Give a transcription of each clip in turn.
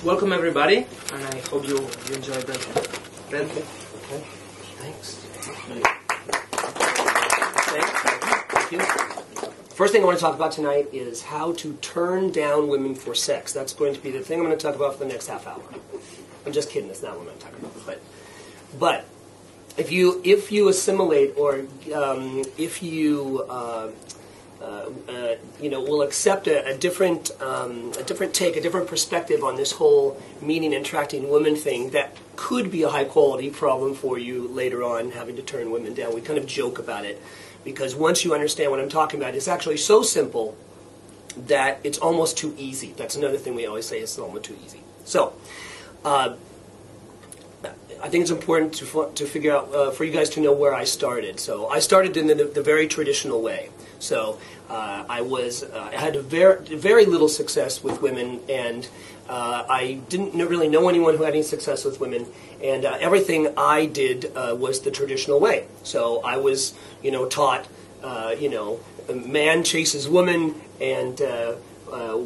welcome everybody, and I hope you enjoy the event. Okay. Thanks. Thank you. First thing I want to talk about tonight is how to turn down women for sex. That's going to be the thing I'm going to talk about for the next half hour. I'm just kidding. That's not what I'm talking about. But if you assimilate or if you will accept a different take, a different perspective on this whole meeting and attracting women thing, that could be a high quality problem for you later on, having to turn women down. We kind of joke about it because once you understand what I'm talking about, it's actually so simple that it's almost too easy. That's another thing we always say, it's almost too easy. So I think it's important to figure out, for you guys to know where I started. So I started in the very traditional way. So I had very little success with women, and I didn't really know anyone who had any success with women, and everything I did was the traditional way. So I was, taught, a man chases woman, and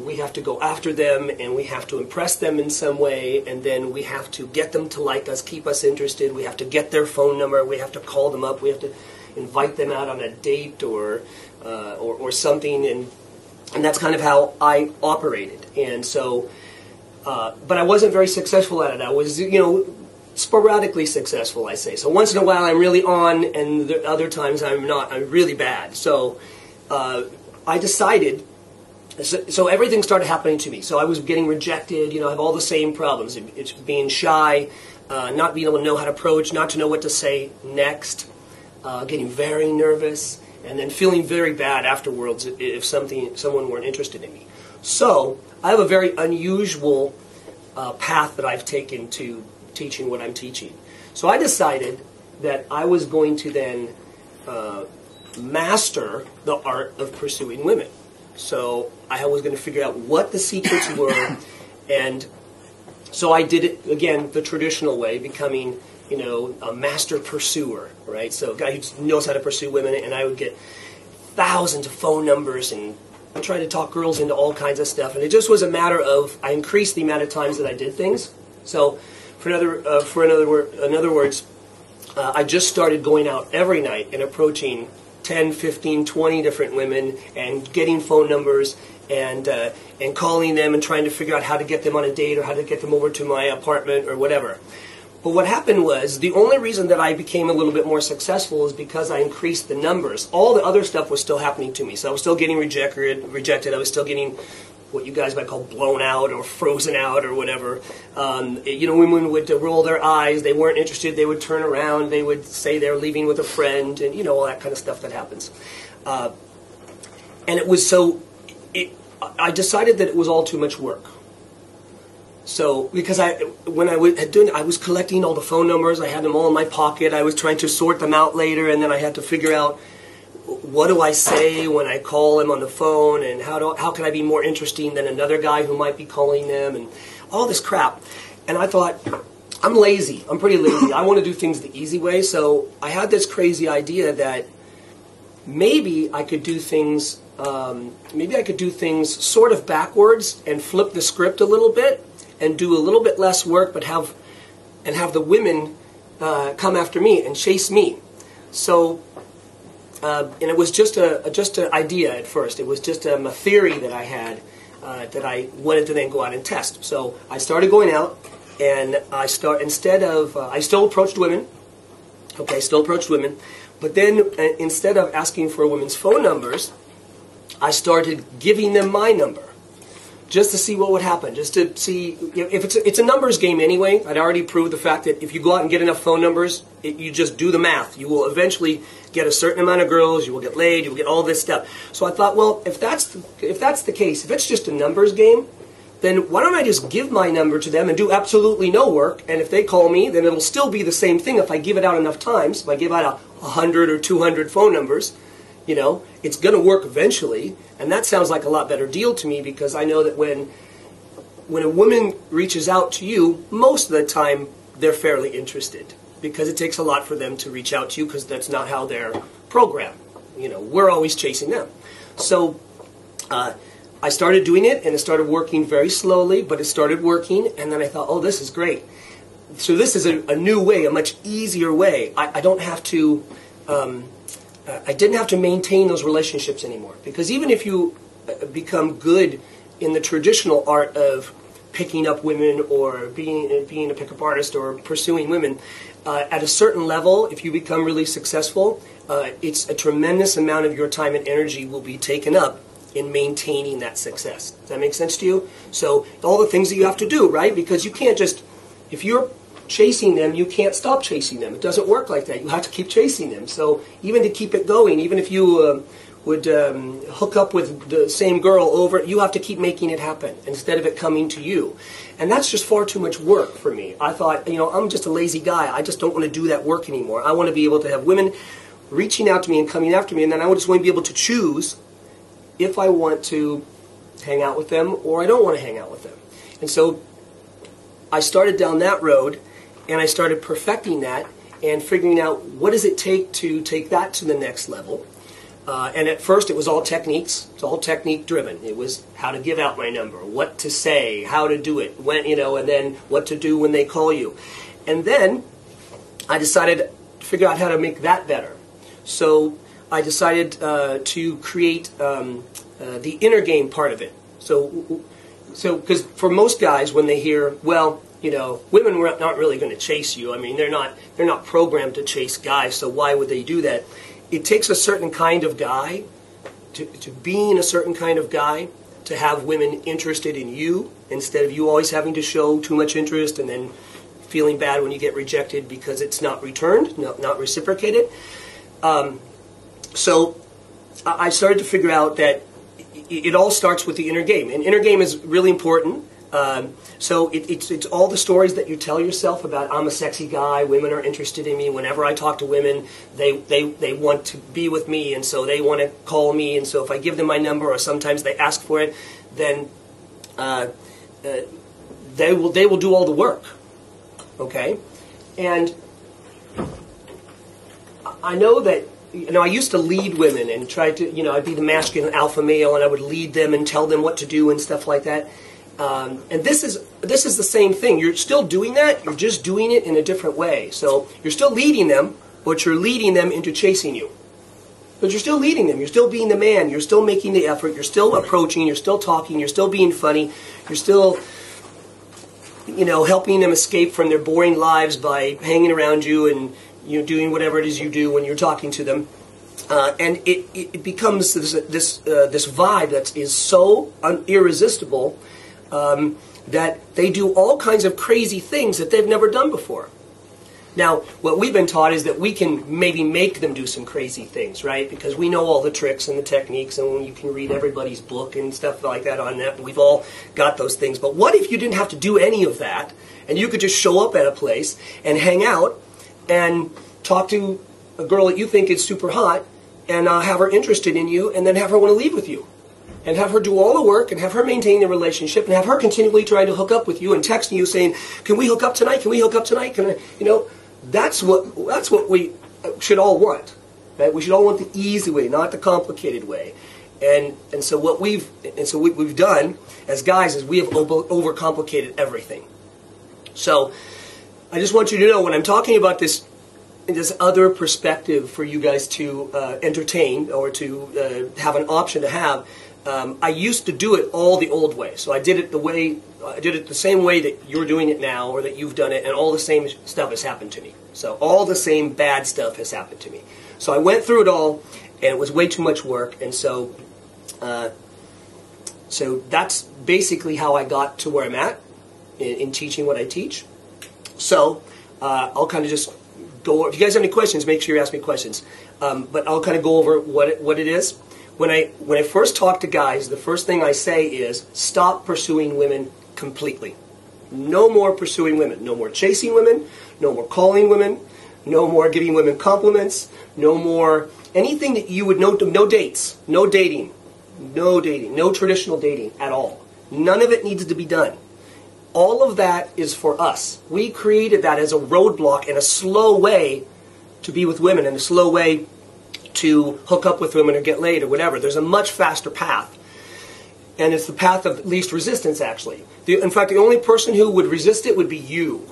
we have to go after them, and we have to impress them in some way, and then we have to get them to like us, keep us interested. We have to get their phone number. We have to call them up. We have to invite them out on a date or something, and that's kind of how I operated. And so, but I wasn't very successful at it. I was, sporadically successful, I say. So once in a while I'm really on, and the other times I'm not. I'm really bad. So I decided. So everything started happening to me. So I was getting rejected. I have all the same problems. It's being shy, not being able to know how to approach, not to know what to say next, getting very nervous, and then feeling very bad afterwards if someone weren't interested in me. So I have a very unusual path that I've taken to teaching what I'm teaching. So I decided that I was going to then master the art of pursuing women. So I was going to figure out what the secrets were, and so I did it, again, the traditional way, becoming, a master pursuer, right? So a guy who knows how to pursue women, and I would get thousands of phone numbers and try to talk girls into all kinds of stuff, and it just was a matter of, I increased the amount of times that I did things. So in other words, I just started going out every night and approaching 10, 15, 20 different women and getting phone numbers and calling them and trying to figure out how to get them on a date or how to get them over to my apartment or whatever. But what happened was, the only reason that I became a little bit more successful is because I increased the numbers. All the other stuff was still happening to me. So I was still getting rejected. I was still getting what you guys might call blown out or frozen out or whatever. Women would roll their eyes. They weren't interested. They would turn around. They would say they're leaving with a friend, and all that kind of stuff that happens. And it was I decided that it was all too much work. So because when I was collecting all the phone numbers. I had them all in my pocket. I was trying to sort them out later, and then I had to figure out, what do I say when I call him on the phone, and how can I be more interesting than another guy who might be calling them, and all this crap. And I thought, I'm lazy. I'm pretty lazy. I want to do things the easy way. So I had this crazy idea that maybe I could do things sort of backwards and flip the script a little bit and do a little bit less work, but have the women come after me and chase me. So. And it was just an idea at first. It was just a theory that I had that I wanted to then go out and test. So I started going out, and I still approached women. Okay, still approached women, but then instead of asking for women's phone numbers, I started giving them my number, just to see what would happen, just to see if it's a numbers game anyway. I'd already proved the fact that if you go out and get enough phone numbers, you just do the math. You will eventually get a certain amount of girls. You will get laid. You will get all this stuff. So I thought, well, if that's the case, if it's just a numbers game, then why don't I just give my number to them and do absolutely no work? And if they call me, then it'll still be the same thing if I give it out enough times. If I give out 100 or 200 phone numbers, it's going to work eventually. And that sounds like a lot better deal to me, because I know that when a woman reaches out to you, most of the time they're fairly interested, because it takes a lot for them to reach out to you, because that's not how they're programmed. We're always chasing them. So I started doing it, and it started working very slowly, but it started working, and then I thought, oh, this is great. So this is a new way, a much easier way. I don't have to, I didn't have to maintain those relationships anymore. Because even if you become good in the traditional art of picking up women or being a pickup artist or pursuing women, at a certain level, if you become really successful, it's a tremendous amount of your time and energy will be taken up in maintaining that success. Does that make sense to you? So all the things that you have to do, right? Because you can't just, if you're chasing them, you can't stop chasing them. It doesn't work like that. You have to keep chasing them. So even to keep it going, even if you would hook up with the same girl over, you have to keep making it happen instead of it coming to you. And that's just far too much work for me. I thought, I'm just a lazy guy. I just don't want to do that work anymore. I want to be able to have women reaching out to me and coming after me, and then I just want to be able to choose if I want to hang out with them or I don't want to hang out with them. And so I started down that road, and I started perfecting that and figuring out what does it take to take that to the next level. And at first it was all techniques. It's all technique driven. It was how to give out my number, what to say, how to do it, when, and then what to do when they call you. And then I decided to figure out how to make that better. So I decided to create the inner game part of it. So because for most guys, when they hear, well, women are not really going to chase you. I mean, they're not programmed to chase guys. So why would they do that? It takes a certain kind of guy to being a certain kind of guy to have women interested in you instead of you always having to show too much interest and then feeling bad when you get rejected because it's not returned, not reciprocated. So I started to figure out that it all starts with the inner game. And inner game is really important. So it's all the stories that you tell yourself about, I'm a sexy guy, women are interested in me. Whenever I talk to women, they want to be with me, and so they want to call me. And so if I give them my number, or sometimes they ask for it, then they will do all the work. Okay? And I know that, I used to lead women and try to, I'd be the masculine alpha male, and I would lead them and tell them what to do and stuff like that. And this is the same thing. You're still doing that. You're just doing it in a different way. So you're still leading them, but you're leading them into chasing you. But you're still leading them. You're still being the man. You're still making the effort. You're still approaching. You're still talking. You're still being funny. You're still, helping them escape from their boring lives by hanging around you and doing whatever it is you do when you're talking to them. And it becomes this vibe that is so irresistible. That they do all kinds of crazy things that they've never done before. Now, what we've been taught is that we can maybe make them do some crazy things, right? Because we know all the tricks and the techniques, and you can read everybody's book and stuff like that on that, and we've all got those things. But what if you didn't have to do any of that, and you could just show up at a place and hang out and talk to a girl that you think is super hot and have her interested in you, and then have her want to leave with you? And have her do all the work, and have her maintain the relationship, and have her continually trying to hook up with you and texting you saying, "Can we hook up tonight? Can we hook up tonight? Can I?" That's what we should all want. Right? We should all want the easy way, not the complicated way. And so what we've done as guys is we have overcomplicated everything. So I just want you to know, when I'm talking about this other perspective for you guys to entertain or to have an option to have. I used to do it all the old way. So I did it the same way that you're doing it now, or that you've done it, and all the same stuff has happened to me. So all the same bad stuff has happened to me. So I went through it all, and it was way too much work, and so that's basically how I got to where I'm at in teaching what I teach. So I'll kind of just go over. If you guys have any questions, make sure you ask me questions. But I'll kind of go over what it is. When I first talk to guys, the first thing I say is stop pursuing women completely. No more pursuing women. No more chasing women. No more calling women. No more giving women compliments. No more anything that you would know. No dates. No dating. No dating. No traditional dating at all. None of it needs to be done. All of that is for us. We created that as a roadblock and a slow way to be with women, and a slow way to hook up with women or get laid or whatever. There's a much faster path. And it's the path of least resistance, actually. In fact, the only person who would resist it would be you.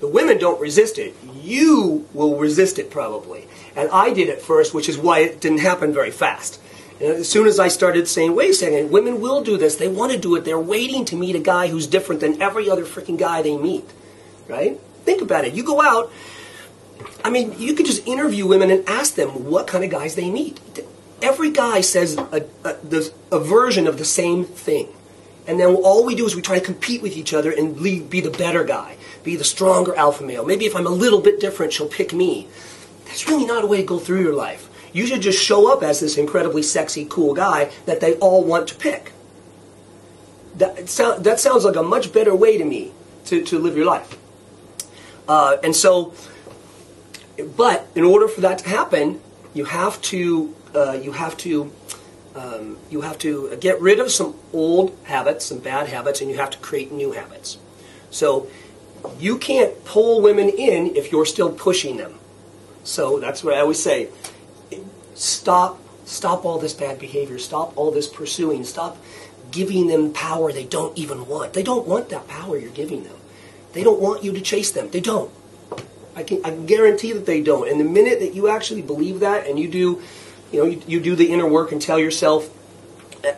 The women don't resist it. You will resist it, probably. And I did at first, which is why it didn't happen very fast. And as soon as I started saying, wait a second, women will do this. They want to do it. They're waiting to meet a guy who's different than every other freaking guy they meet. Right? Think about it. You go out, I mean, you could just interview women and ask them what kind of guys they meet. Every guy says a version of the same thing. And then all we do is we try to compete with each other and be the better guy, be the stronger alpha male. Maybe if I'm a little bit different, she'll pick me. That's really not a way to go through your life. You should just show up as this incredibly sexy, cool guy that they all want to pick. That sounds like a much better way to me to live your life. But in order for that to happen, you have to get rid of some old habits, some bad habits, and you have to create new habits. So you can't pull women in if you're still pushing them. So that's what I always say. Stop all this bad behavior. Stop all this pursuing. Stop giving them power they don't even want. They don't want that power you're giving them. They don't want you to chase them. They don't. I can guarantee that they don't. And the minute that you actually believe that and you do the inner work and tell yourself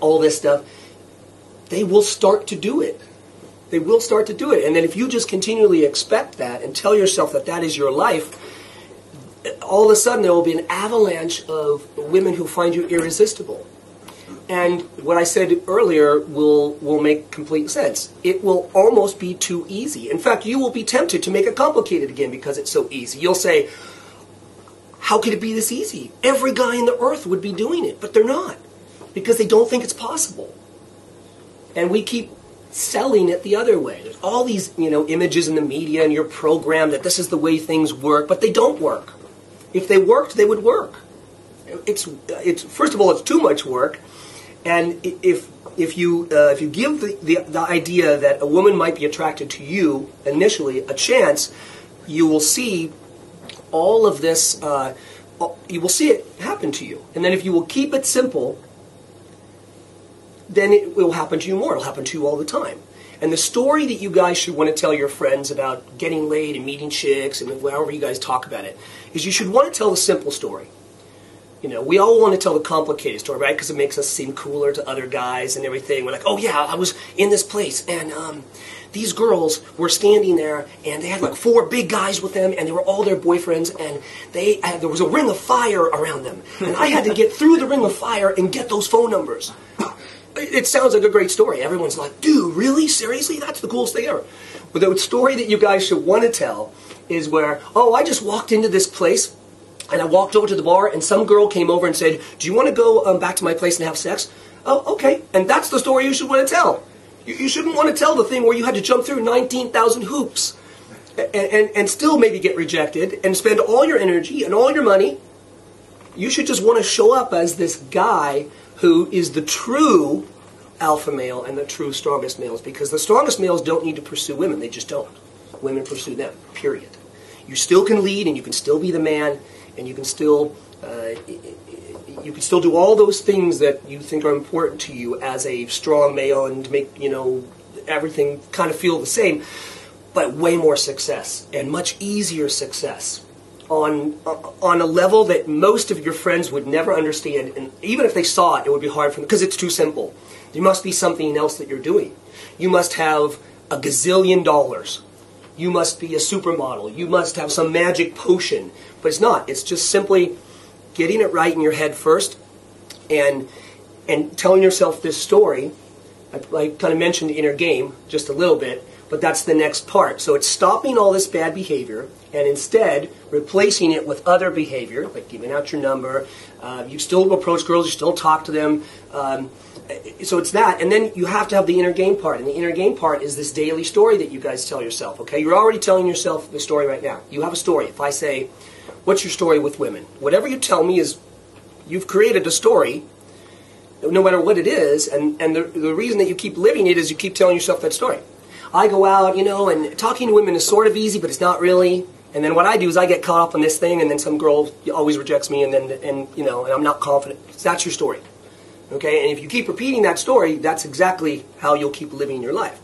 all this stuff, they will start to do it. They will start to do it. And then if you just continually expect that and tell yourself that that is your life, all of a sudden there will be an avalanche of women who find you irresistible. And what I said earlier will make complete sense. It will almost be too easy. In fact, you will be tempted to make it complicated again because it's so easy. You'll say, how could it be this easy? Every guy on the earth would be doing it, but they're not. Because they don't think it's possible. And we keep selling it the other way. There's all these, images in the media and you're programmed that this is the way things work, but they don't work. If they worked, they would work. It's first of all, it's too much work. And if you give the idea that a woman might be attracted to you initially a chance, you will see all of this. You will see it happen to you. And then if you will keep it simple, then it will happen to you more. It'll happen to you all the time. And the story that you guys should want to tell your friends about getting laid and meeting chicks and however you guys talk about it is you should want to tell the simple story. We all want to tell the complicated story, right? Because it makes us seem cooler to other guys and everything. We're like, oh yeah, I was in this place and these girls were standing there and they had like 4 big guys with them and they were all their boyfriends and there was a ring of fire around them. And I had to get through the ring of fire and get those phone numbers. It sounds like a great story. Everyone's like, dude, really? Seriously? That's the coolest thing ever. But the story that you guys should want to tell is where, I just walked into this place and I walked over to the bar and some girl came over and said, do you want to go back to my place and have sex? Oh, okay. And that's the story you should want to tell. You shouldn't want to tell the thing where you had to jump through 19,000 hoops and still maybe get rejected and spend all your energy and all your money. You should just want to show up as this guy who is the true alpha male and the true strongest males, because the strongest males don't need to pursue women. They just don't. Women pursue them, period. You still can lead and you can still be the man and you can still do all those things that you think are important to you as a strong male and make, everything kind of feel the same, but way more success and much easier success on a level that most of your friends would never understand, and even if they saw it, it would be hard for them because it's too simple. There must be something else that you're doing. You must have a gazillion dollars. You must be a supermodel. You must have some magic potion. But it's not. It's just simply getting it right in your head first and telling yourself this story. I kind of mentioned the inner game just a little bit, but that's the next part. So it's stopping all this bad behavior and instead replacing it with other behavior, like giving out your number. You still approach girls, you still talk to them. So it's that. And then you have to have the inner game part. And the inner game part is this daily story that you guys tell yourself, okay? You're already telling yourself the story right now. You have a story. If I say, what's your story with women? Whatever you tell me is, you've created a story, no matter what it is, and the reason that you keep living it is you keep telling yourself that story. I go out, and talking to women is sort of easy, but it's not really. And then what I do is I get caught up on this thing, and then some girl always rejects me, and I'm not confident. That's your story. Okay, and if you keep repeating that story, that's exactly how you'll keep living your life.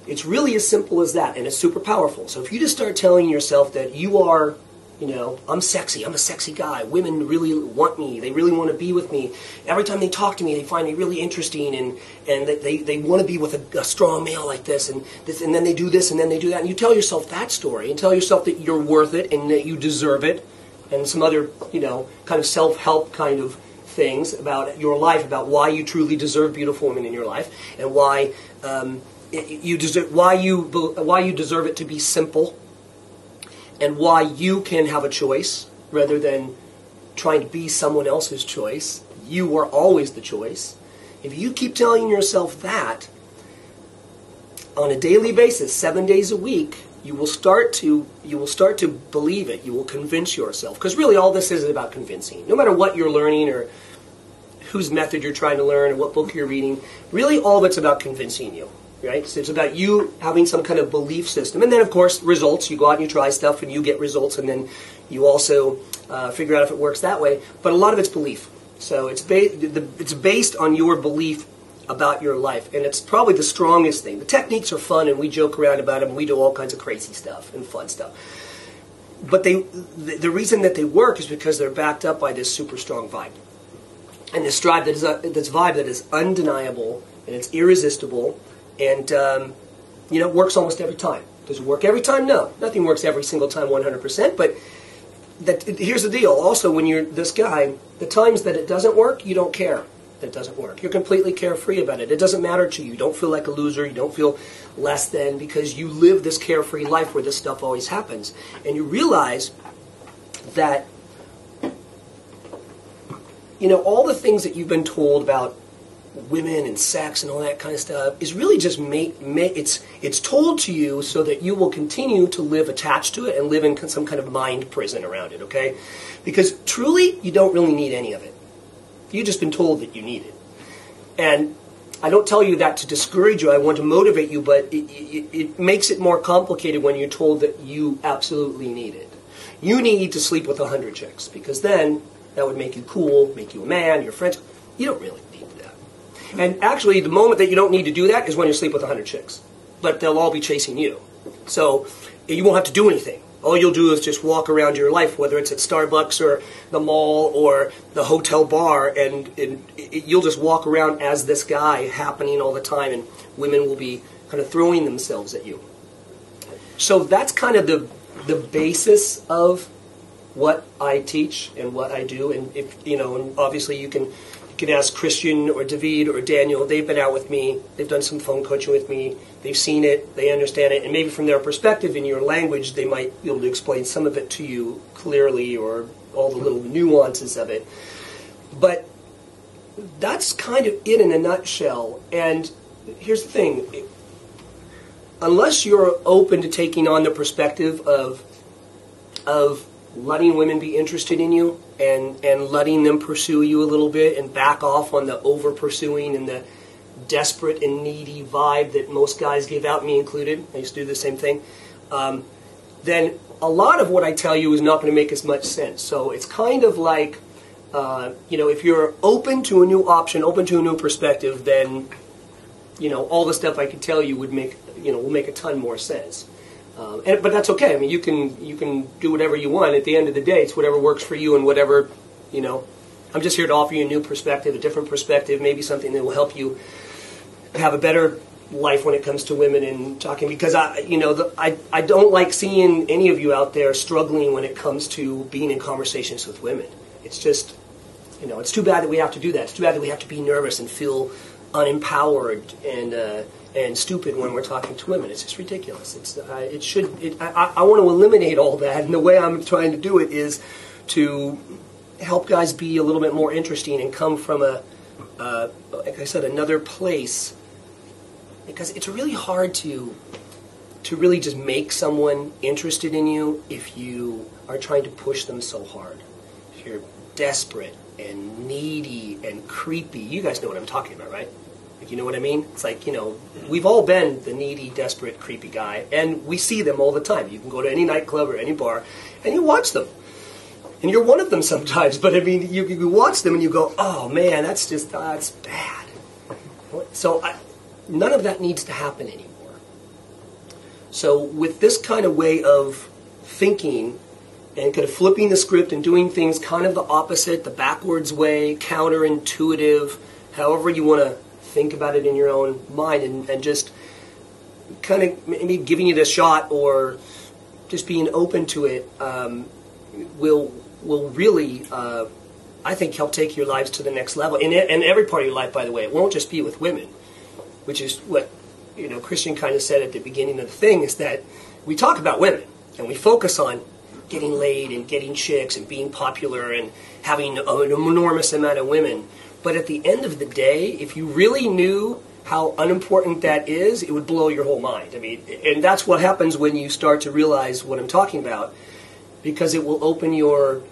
It's really as simple as that, and it's super powerful. So if you just start telling yourself that you are, I'm sexy, I'm a sexy guy, women really want me, they really want to be with me, every time they talk to me they find me really interesting, and they want to be with a strong male like this, and then they do this, and then they do that, and you tell yourself that story, and tell yourself that you're worth it, and that you deserve it, and some other, kind of self-help kind of things about your life, about why you truly deserve beautiful women in your life, and why you deserve it to be simple, and why you can have a choice rather than trying to be someone else's choice. You are always the choice. If you keep telling yourself that on a daily basis, 7 days a week, you will start to believe it. You will convince yourself. Because really all this is about convincing. No matter what you're learning or whose method you're trying to learn or what book you're reading, really all of it's about convincing you. Right? So it's about you having some kind of belief system. And then, of course, results. You go out and you try stuff and you get results, and then you also figure out if it works that way. But a lot of it's belief. So it's based on your belief about your life, and it's probably the strongest thing. The techniques are fun, and we joke around about them, and we do all kinds of crazy stuff and fun stuff. But the reason that they work is because they're backed up by this super strong vibe. And this vibe that is undeniable, and it's irresistible, and it works almost every time. Does it work every time? No. Nothing works every single time 100%, but here's the deal. Also, when you're this guy, the times that it doesn't work, you don't care that it doesn't work. You're completely carefree about it. It doesn't matter to you. You don't feel like a loser. You don't feel less than, because you live this carefree life where this stuff always happens. And you realize that, all the things that you've been told about women and sex and all that kind of stuff is really just it's told to you so that you will continue to live attached to it and live in some kind of mind prison around it, okay? Because truly, you don't really need any of it. You've just been told that you need it. And I don't tell you that to discourage you. I want to motivate you, but it makes it more complicated when you're told that you absolutely need it. You need to sleep with 100 chicks, because then that would make you cool, make you a man, your friends. You don't really need that. And actually, the moment that you don't need to do that is when you sleep with 100 chicks. But they'll all be chasing you. So you won't have to do anything. All you'll do is just walk around your life, whether it's at Starbucks or the mall or the hotel bar, and you'll just walk around as this guy happening all the time, and women will be kind of throwing themselves at you. So that's kind of the basis of what I teach and what I do. And and obviously you can ask Christian or David or Daniel. They've been out with me. They've done some phone coaching with me. They've seen it. They understand it. And maybe from their perspective, in your language, they might be able to explain some of it to you clearly, or all the little nuances of it. But that's kind of it in a nutshell. And here's the thing. Unless you're open to taking on the perspective of letting women be interested in you and letting them pursue you a little bit, and back off on the over-pursuing and the desperate and needy vibe that most guys give out, me included. I used to do the same thing. Then a lot of what I tell you is not going to make as much sense. So it's kind of like, if you're open to a new option, open to a new perspective, then, all the stuff I could tell you would make, will make a ton more sense. But that's okay. I mean, you can do whatever you want. At the end of the day, it's whatever works for you, and whatever, I'm just here to offer you a new perspective, a different perspective, maybe something that will help you have a better life when it comes to women and talking. Because I don't like seeing any of you out there struggling when it comes to being in conversations with women. It's just, it's too bad that we have to do that. It's too bad that we have to be nervous and feel unempowered and stupid when we're talking to women. It's just ridiculous. I want to eliminate all that, and the way I'm trying to do it is to help guys be a little bit more interesting and come from like I said, another place, because it's really hard to really just make someone interested in you if you are trying to push them so hard. If you're desperate and needy and creepy, you guys know what I'm talking about, right? You know what I mean? It's like, we've all been the needy, desperate, creepy guy, and we see them all the time. You can go to any nightclub or any bar, and you watch them. And you're one of them sometimes, but I mean, you watch them and you go, oh man, that's bad. So none of that needs to happen anymore. So with this kind of way of thinking and kind of flipping the script and doing things kind of the opposite, the backwards way, counterintuitive, however you want to think about it in your own mind, and just kind of maybe giving it a shot or just being open to it will really, I think, help take your lives to the next level. In every part of your life, by the way. It won't just be with women, which is what Christian kind of said at the beginning of the thing, is that we talk about women and we focus on getting laid and getting chicks and being popular and having an enormous amount of women. But at the end of the day, if you really knew how unimportant that is, it would blow your whole mind. I mean, and that's what happens when you start to realize what I'm talking about, because it will open your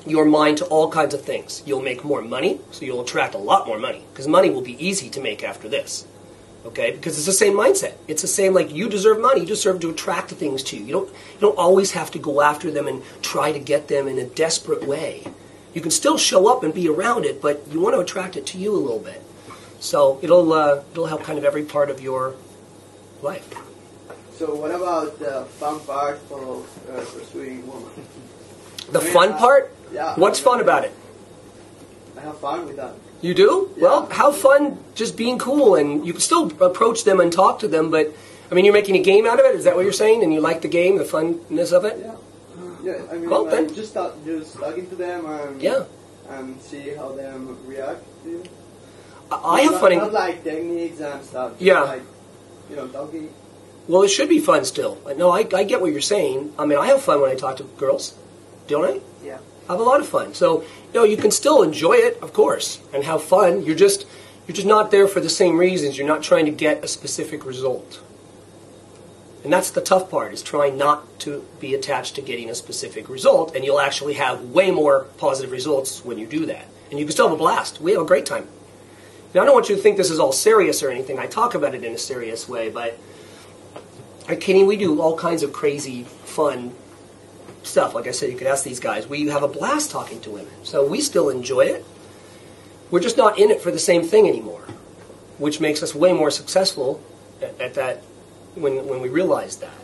mind to all kinds of things. You'll make more money, so you'll attract a lot more money, because money will be easy to make after this. Okay, because it's the same mindset. It's the same, like, you deserve money. You deserve to attract things to you. You don't always have to go after them and try to get them in a desperate way. You can still show up and be around it, but you want to attract it to you a little bit. So it'll help kind of every part of your life. So what about the fun part of pursuing women? The fun part? Yeah. What's fun about it? I have fun with that. You do? Yeah. Well, have fun just being cool, and you can still approach them and talk to them, but, I mean, you're making a game out of it? Is that what you're saying? And you like the game, the funness of it? Yeah. Yeah, I mean, Well, then. just talking to them and see how they react to you. I have fun. Not like techniques and stuff. Yeah. Like, talking. Well, it should be fun still. No, I get what you're saying. I mean, I have fun when I talk to girls, don't I? Yeah. I have a lot of fun. So, you can still enjoy it, of course, and have fun. You're just not there for the same reasons. You're not trying to get a specific result. And that's the tough part, is trying not to be attached to getting a specific result, and you'll actually have way more positive results when you do that. And you can still have a blast. We have a great time. Now, I don't want you to think this is all serious or anything. I talk about it in a serious way, but I'm kidding. We do all kinds of crazy, fun stuff. Like I said, you could ask these guys. We have a blast talking to women. So we still enjoy it. We're just not in it for the same thing anymore, which makes us way more successful at that when we realize that.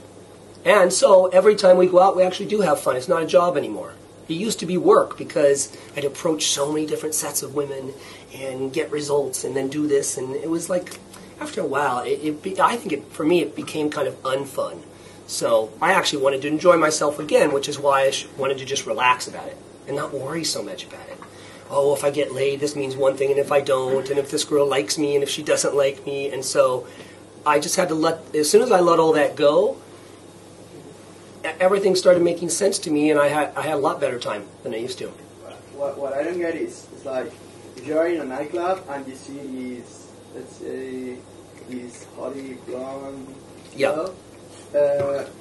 And so every time we go out, we actually do have fun. It's not a job anymore. It used to be work, because I'd approach so many different sets of women and get results and then do this. And it was like, after a while, I think for me, it became kind of unfun. So I actually wanted to enjoy myself again, which is why I wanted to just relax about it and not worry so much about it. Oh, if I get laid, this means one thing, and if I don't, and if this girl likes me, and if she doesn't like me. And so I just had to as soon as I let all that go, everything started making sense to me, and I had a lot better time than I used to. What I don't get is like, if you're in a nightclub and you see these, let's say, these hottie blonde girl,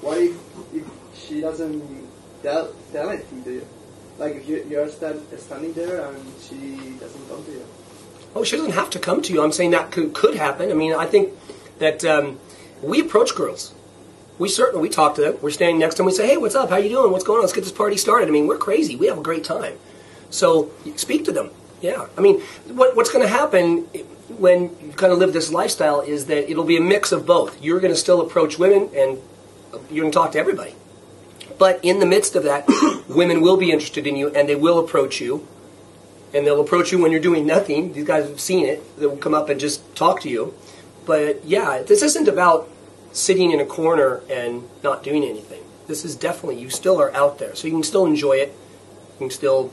what if she doesn't tell anything to you? Like, if you're standing there and she doesn't come to you? Oh, she doesn't have to come to you. I'm saying that could happen. I mean, I think that we approach girls. We talk to them. We're standing next to them. We say, hey, what's up? How you doing? What's going on? Let's get this party started. I mean, we're crazy. We have a great time. So speak to them. Yeah. I mean, what's going to happen when you kind of live this lifestyle is that it'll be a mix of both. You're going to still approach women, and you're going to talk to everybody. But in the midst of that, women will be interested in you, and they will approach you. And they'll approach you when you're doing nothing. These guys have seen it. They'll come up and just talk to you. But yeah, this isn't about sitting in a corner and not doing anything. This is definitely, you still are out there. So you can still enjoy it. You can still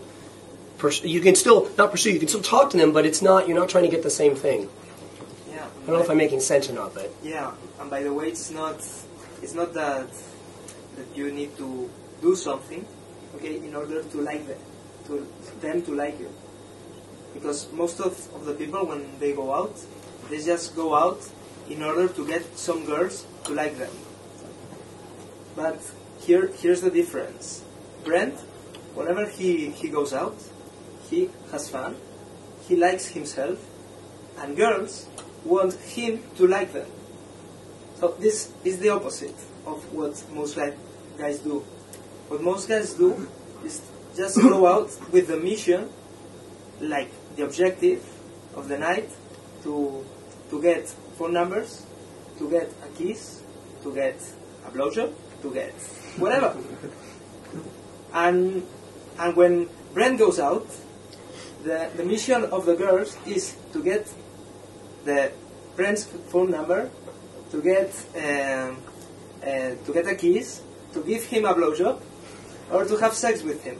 not pursue, you can still talk to them, but you're not trying to get the same thing. Yeah. I don't know if I'm making sense or not, but... Yeah, and by the way, it's not that you need to do something, okay, in order to like them to like you. Because most of the people, when they go out, they just go out in order to get some girls to like them. But here's the difference. Brent, whenever he goes out, he has fun, he likes himself, and girls want him to like them. So this is the opposite of what most guys do. What most guys do is just go out with the mission, like the objective of the night, to get phone numbers, to get a kiss, to get a blowjob, to get whatever. And when Brent goes out, the mission of the girls is to get the Brent's phone number, to get a kiss, to give him a blowjob, or to have sex with him.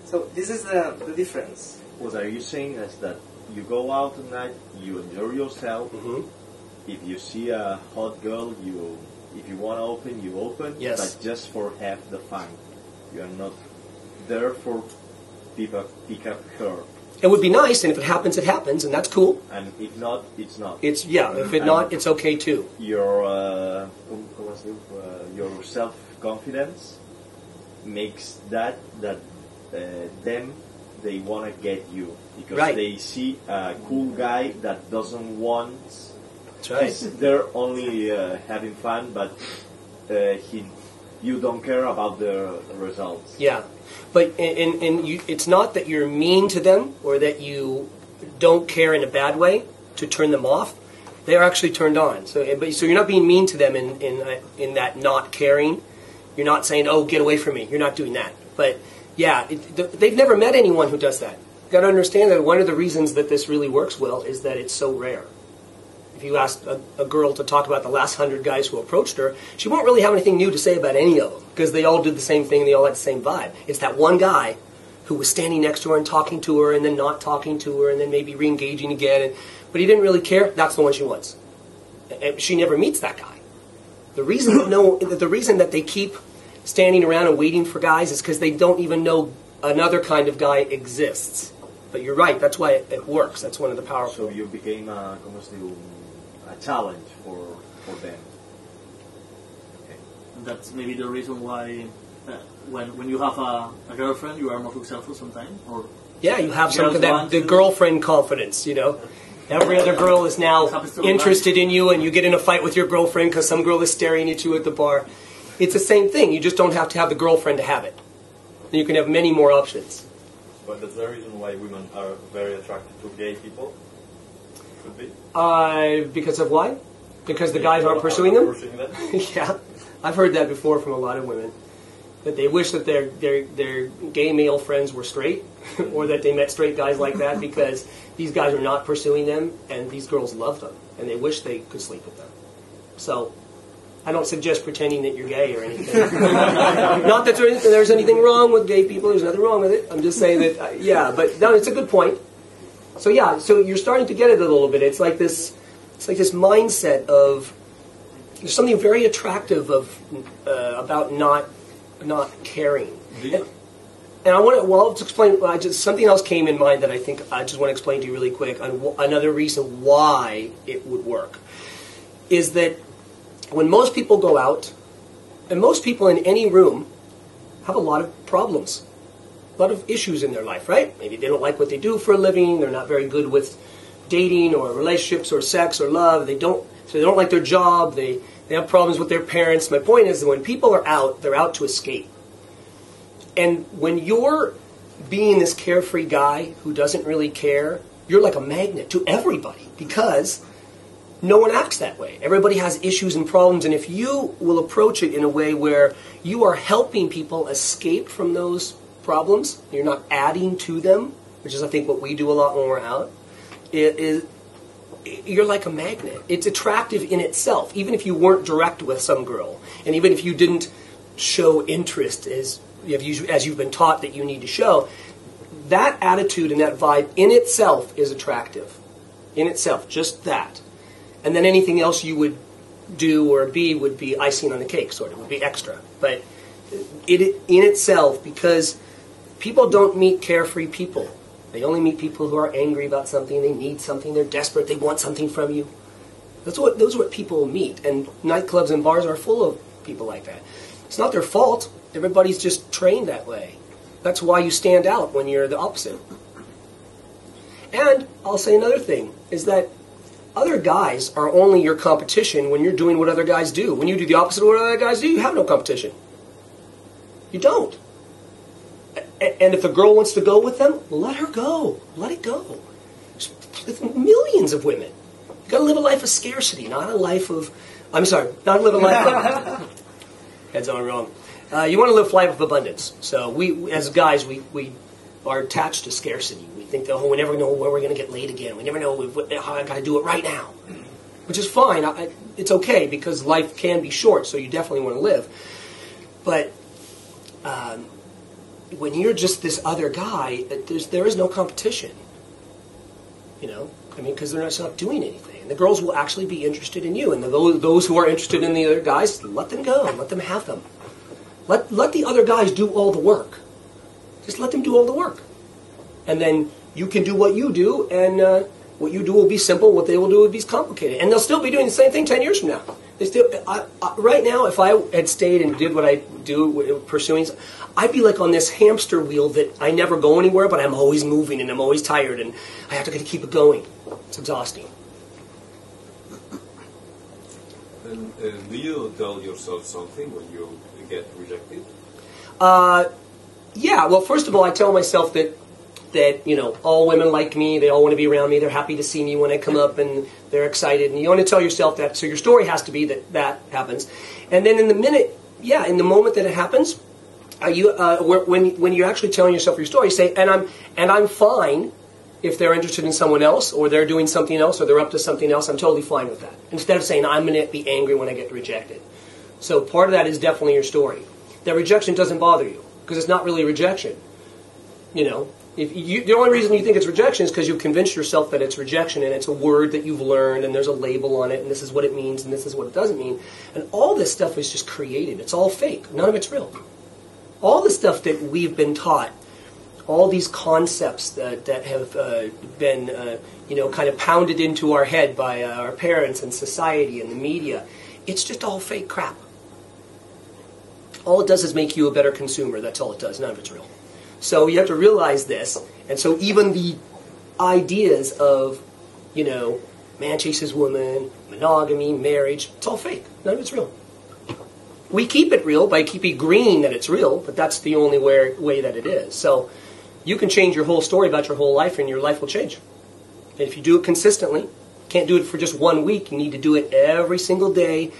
So this is the difference. What are you saying is that you go out at night, you enjoy yourself. Mm-hmm. If you see a hot girl, if you want to open, you open. Yes. But just for have the fun. You are not there for pick up her. It would be nice, and if it happens, and that's cool. And if not, it's not. If not, it's okay too. Your self-confidence makes that them, they want to get you because right. they see a cool guy that doesn't want. That's right. They're only having fun, but you don't care about the results. Yeah, but it's not that you're mean to them or that you don't care in a bad way to turn them off. They are actually turned on. So you're not being mean to them in that not caring. You're not saying, "Oh, get away from me." You're not doing that. But yeah, they've never met anyone who does that. You've got to understand that one of the reasons that this really works well is that it's so rare. If you ask a girl to talk about the last 100 guys who approached her, she won't really have anything new to say about any of them because they all did the same thing and they all had the same vibe. It's that one guy who was standing next to her and talking to her and then not talking to her and then maybe re-engaging again, but he didn't really care. That's the one she wants. And she never meets that guy. The reason that they keep standing around and waiting for guys is because they don't even know another kind of guy exists. But you're right, that's why it works. That's one of the powerful. So you became a challenge for them. Okay. That's maybe the reason why when you have a girlfriend, you are more successful sometimes. Or yeah, you have some of that the girlfriend confidence. Every other girl is now interested in you, and you get in a fight with your girlfriend because some girl is staring at you at the bar. It's the same thing. You just don't have to have the girlfriend to have it. You can have many more options. But that's the reason why women are very attracted to gay people? Could be? Because of why? Because the guys aren't pursuing them? Them? Yeah. I've heard that before from a lot of women. That they wish that their gay male friends were straight, or that they met straight guys like that because these guys are not pursuing them, and these girls love them, and they wish they could sleep with them. So, I don't suggest pretending that you're gay or anything. Not that there's anything wrong with gay people. There's nothing wrong with it. I'm just saying that, but no, it's a good point. So yeah, so you're starting to get it a little bit. It's like this mindset of there's something very attractive about not caring. And I want to, let's explain, something else came in mind that I think I just want to explain to you really quick. Another reason why it would work is that when most people go out, and most people in any room have a lot of problems, a lot of issues in their life, right? Maybe they don't like what they do for a living, they're not very good with dating or relationships or sex or love, they don't like their job, they have problems with their parents. My point is that when people are out, they're out to escape. And when you're being this carefree guy who doesn't really care, you're like a magnet to everybody because no one acts that way. Everybody has issues and problems, and if you will approach it in a way where you are helping people escape from those problems, you're not adding to them, which is I think what we do a lot when we're out, you're like a magnet. It's attractive in itself, even if you weren't direct with some girl, and even if you didn't show interest as you've been taught that you need to show, that attitude and that vibe in itself is attractive. In itself, just that. And then anything else you would do or be would be icing on the cake, sort of, would be extra. But in itself, because people don't meet carefree people. They only meet people who are angry about something, they need something, they're desperate, they want something from you. Those are what people meet. And nightclubs and bars are full of people like that. It's not their fault. Everybody's just trained that way. That's why you stand out when you're the opposite. And I'll say another thing, is that other guys are only your competition when you're doing what other guys do. When you do the opposite of what other guys do, you have no competition. You don't. And if the girl wants to go with them, let her go. Let it go. There's millions of women. You got to live a life of scarcity, not a life of. I'm sorry, not live a life of. Heads on wrong. You want to live a life of abundance. So we, as guys, we are attached to scarcity. We think that, oh, we never know where we're going to get laid again. We never know how I got to do it right now, which is fine. It's okay because life can be short, so you definitely want to live. But when you're just this other guy, there is no competition. You know, I mean, because they're not doing anything. And the girls will actually be interested in you, and those who are interested in the other guys, let them go, let them have them. Let the other guys do all the work. Just let them do all the work. And then you can do what you do, and what you do will be simple, what they will do will be complicated. And they'll still be doing the same thing 10 years from now. They still, right now, if I had stayed and did what I do, pursuing, I'd be like on this hamster wheel that I never go anywhere, but I'm always moving, and I'm always tired, and I have to keep it going. It's exhausting. And do you tell yourself something when you get rejected? Yeah, well, first of all, I tell myself that you know, all women like me, they all want to be around me, they're happy to see me when I come up, and they're excited, and you want to tell yourself that, so your story has to be that happens. And then in the moment that it happens, when you're actually telling yourself your story, you say, and I'm fine if they're interested in someone else, or they're doing something else, or they're up to something else, I'm totally fine with that. Instead of saying, I'm going to be angry when I get rejected. So part of that is definitely your story. That rejection doesn't bother you, because it's not really rejection. You know, the only reason you think it's rejection is because you've convinced yourself that it's rejection, and it's a word that you've learned, and there's a label on it, and this is what it means, and this is what it doesn't mean. And all this stuff is just created. It's all fake. None of it's real. All the stuff that we've been taught, all these concepts that have been kind of pounded into our head by our parents and society and the media, it's just all fake crap. All it does is make you a better consumer. That's all it does. None of it's real. So you have to realize this. And so even the ideas of, you know, man chases woman, monogamy, marriage, it's all fake. None of it's real. We keep it real by keeping agreeing that it's real, but that's the only way that it is. So you can change your whole story about your whole life, and your life will change. And if you do it consistently, you can't do it for just 1 week. You need to do it every single day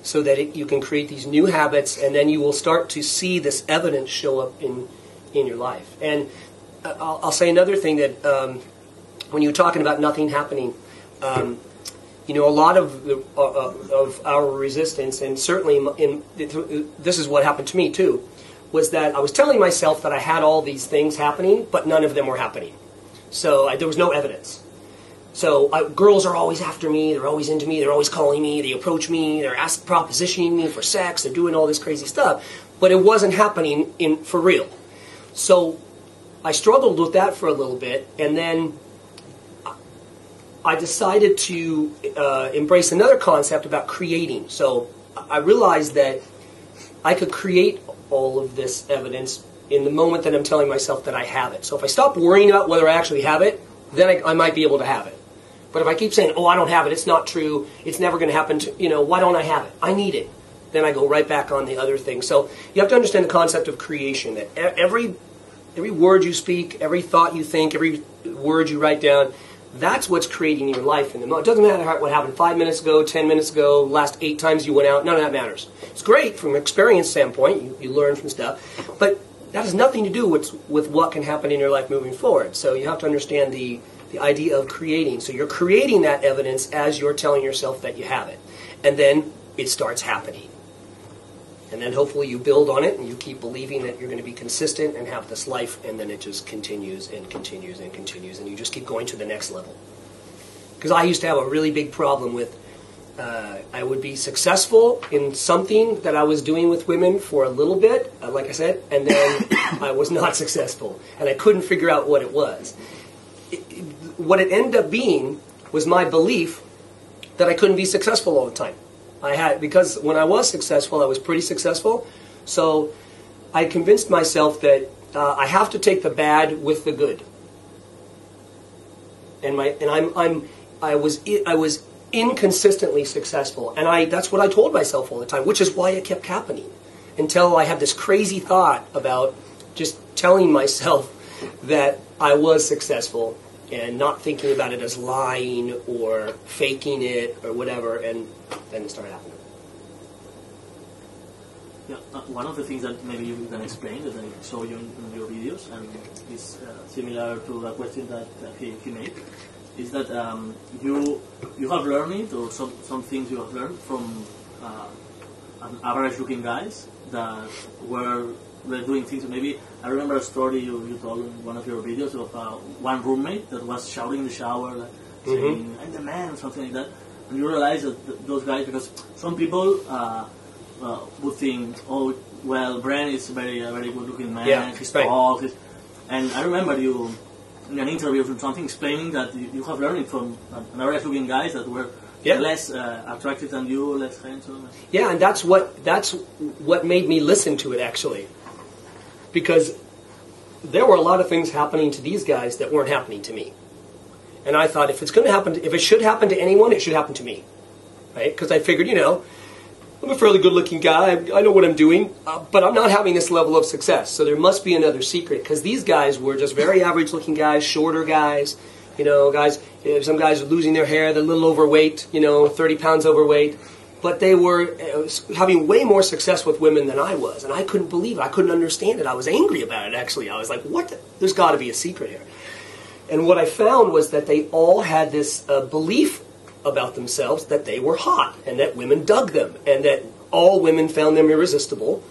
so that you can create these new habits, and then you will start to see this evidence show up in your life. And I'll say another thing that when you were talking about nothing happening, you know, a lot of our resistance, and certainly this is what happened to me too, was that I was telling myself that I had all these things happening, but none of them were happening. So there was no evidence. So girls are always after me, they're always into me, they're always calling me, they approach me, they're propositioning me for sex, they're doing all this crazy stuff, but it wasn't happening for real. So I struggled with that for a little bit, and then I decided to embrace another concept about creating. So I realized that I could create all of this evidence in the moment that I'm telling myself that I have it. So if I stop worrying about whether I actually have it, then I might be able to have it. But if I keep saying, oh, I don't have it, it's not true, it's never going to happen, why don't I have it? I need it. Then I go right back on the other thing. So you have to understand the concept of creation, that every word you speak, every thought you think, every word you write down, that's what's creating your life in the moment. It doesn't matter what happened 5 minutes ago, 10 minutes ago, last 8 times you went out, none of that matters. It's great from an experience standpoint, you learn from stuff, but that has nothing to do with what can happen in your life moving forward. So you have to understand the idea of creating. So you're creating that evidence as you're telling yourself that you have it. And then it starts happening. And then hopefully you build on it and you keep believing that you're going to be consistent and have this life, and then it just continues and continues and continues, and you just keep going to the next level. Because I used to have a really big problem with, I would be successful in something that I was doing with women for a little bit, like I said, and then I was not successful. And I couldn't figure out what it was. What it ended up being was my belief that I couldn't be successful all the time. Because when I was successful, I was pretty successful. So I convinced myself that I have to take the bad with the good. And I was inconsistently successful, and that's what I told myself all the time, which is why it kept happening until I had this crazy thought about just telling myself that I was successful and not thinking about it as lying or faking it or whatever, and then it started happening. Yeah, one of the things that maybe you can explain that I saw you in your videos, and is similar to the question that he made, is that you have learned it, or some things you have learned from average-looking guys that were doing things. Maybe I remember a story you told in one of your videos of one roommate that was shouting in the shower, like, saying, "I'm the man," something like that. And you realize that those guys, because some people would think, "Oh, well, Brent is a very good-looking man. Yeah, he's right. tall." And I remember you in an interview from something explaining that you have learned from an average-looking guys that were less attractive than you, less handsome. Yeah, and that's what made me listen to it, actually, because there were a lot of things happening to these guys that weren't happening to me, and I thought if it should happen to anyone, it should happen to me, right? Because I figured, I'm a fairly good-looking guy. I know what I'm doing, but I'm not having this level of success. So there must be another secret, because these guys were just very average-looking guys, shorter guys, guys. Some guys are losing their hair, they're a little overweight, 30 pounds overweight, but they were having way more success with women than I was, and I couldn't believe it. I couldn't understand it. I was angry about it, actually. I was like, what? There's got to be a secret here. And what I found was that they all had this belief about themselves that they were hot and that women dug them and that all women found them irresistible,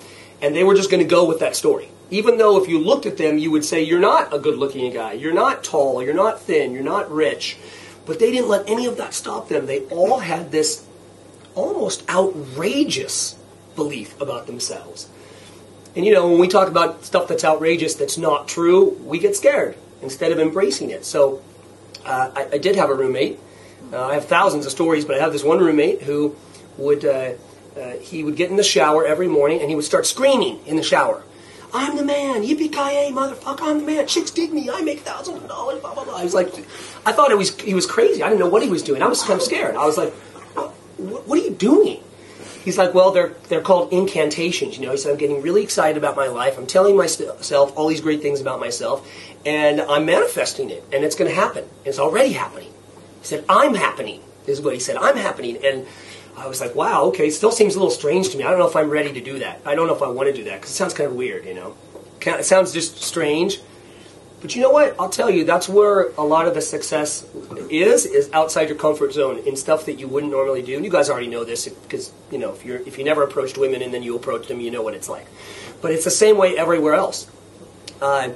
and they were just going to go with that story. Even though if you looked at them, you would say, you're not a good-looking guy, you're not tall, you're not thin, you're not rich. But they didn't let any of that stop them. They all had this almost outrageous belief about themselves. And when we talk about stuff that's outrageous, that's not true, we get scared instead of embracing it. So I did have a roommate. I have thousands of stories, but I have this one roommate who would he would get in the shower every morning and he would start screaming in the shower. "I'm the man, yippee-ki-yay, motherfucker, I'm the man, chicks dig me, I make thousands of dollars, blah, blah, blah." I was like, I thought he was crazy. I didn't know what he was doing. I was kind of scared. I was like, what are you doing? He's like, well, they're called incantations, He said, I'm getting really excited about my life. I'm telling myself all these great things about myself, and I'm manifesting it, and it's going to happen. It's already happening. He said, I'm happening, is what he said. I'm happening. And I was like, wow, okay, it still seems a little strange to me. I don't know if I'm ready to do that. I don't know if I want to do that, because it sounds kind of weird, It sounds just strange. But you know what? I'll tell you, that's where a lot of the success is outside your comfort zone, in stuff that you wouldn't normally do. And you guys already know this, because, if you never approached women and then you approach them, you know what it's like. But it's the same way everywhere else. And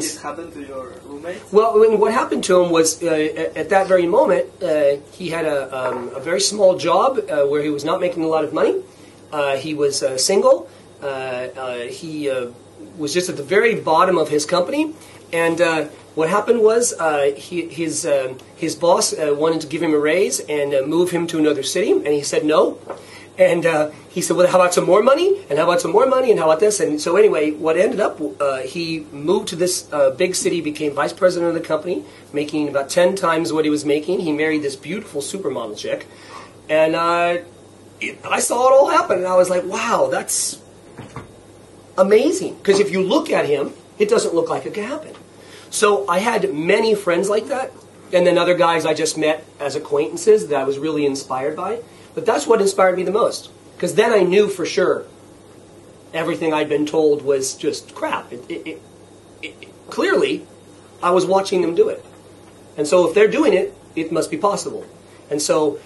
what happened to your roommate? Well, what happened to him was, at that very moment, he had a very small job where he was not making a lot of money. He was single. He was just at the very bottom of his company. And what happened was his boss wanted to give him a raise and move him to another city, and he said no. And he said, well, how about some more money? And how about some more money? And how about this? And so anyway, what ended up, he moved to this big city, became vice president of the company, making about 10 times what he was making. He married this beautiful supermodel chick. And I saw it all happen, and I was like, wow, that's amazing. Because if you look at him, it doesn't look like it could happen. So I had many friends like that, and then other guys I just met as acquaintances that I was really inspired by. But that's what inspired me the most, because then I knew for sure everything I'd been told was just crap. Clearly, I was watching them do it. And so if they're doing it, it must be possible. And so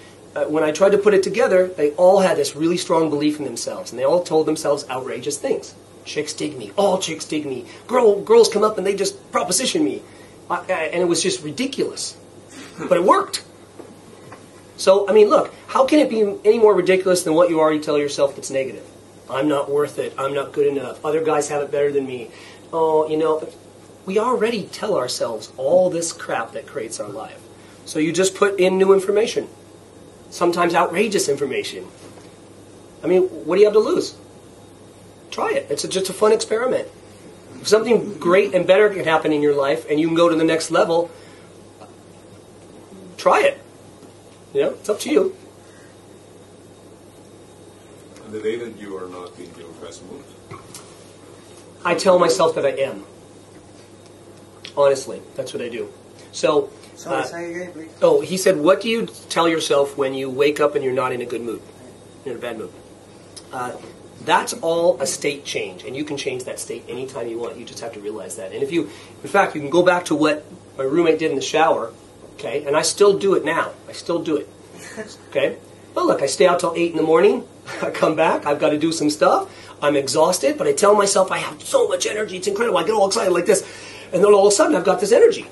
when I tried to put it together, they all had this really strong belief in themselves, and they all told themselves outrageous things. Chicks dig me. All chicks dig me. Girls come up and they just proposition me. And it was just ridiculous. But it worked. So, I mean, look, how can it be any more ridiculous than what you already tell yourself that's negative? I'm not worth it. I'm not good enough. Other guys have it better than me. Oh, we already tell ourselves all this crap that creates our life. So you just put in new information. Sometimes outrageous information. I mean, what do you have to lose? Try it. It's just a fun experiment. If something great and better can happen in your life and you can go to the next level, try it. It's up to you. And the day that you are not in your best mood? I tell myself that I am. Honestly, that's what I do. So, Sorry, say again, please. oh, he said, what do you tell yourself when you wake up and you're not in a good mood, in a bad mood? That's all a state change, and you can change that state anytime you want. You just have to realize that. And if you, in fact, you can go back to what my roommate did in the shower, okay? And I still do it now. I still do it, okay? But look, I stay out till 8 in the morning. I come back. I've got to do some stuff. I'm exhausted, but I tell myself I have so much energy. It's incredible. I get all excited like this. And then all of a sudden, I've got this energy.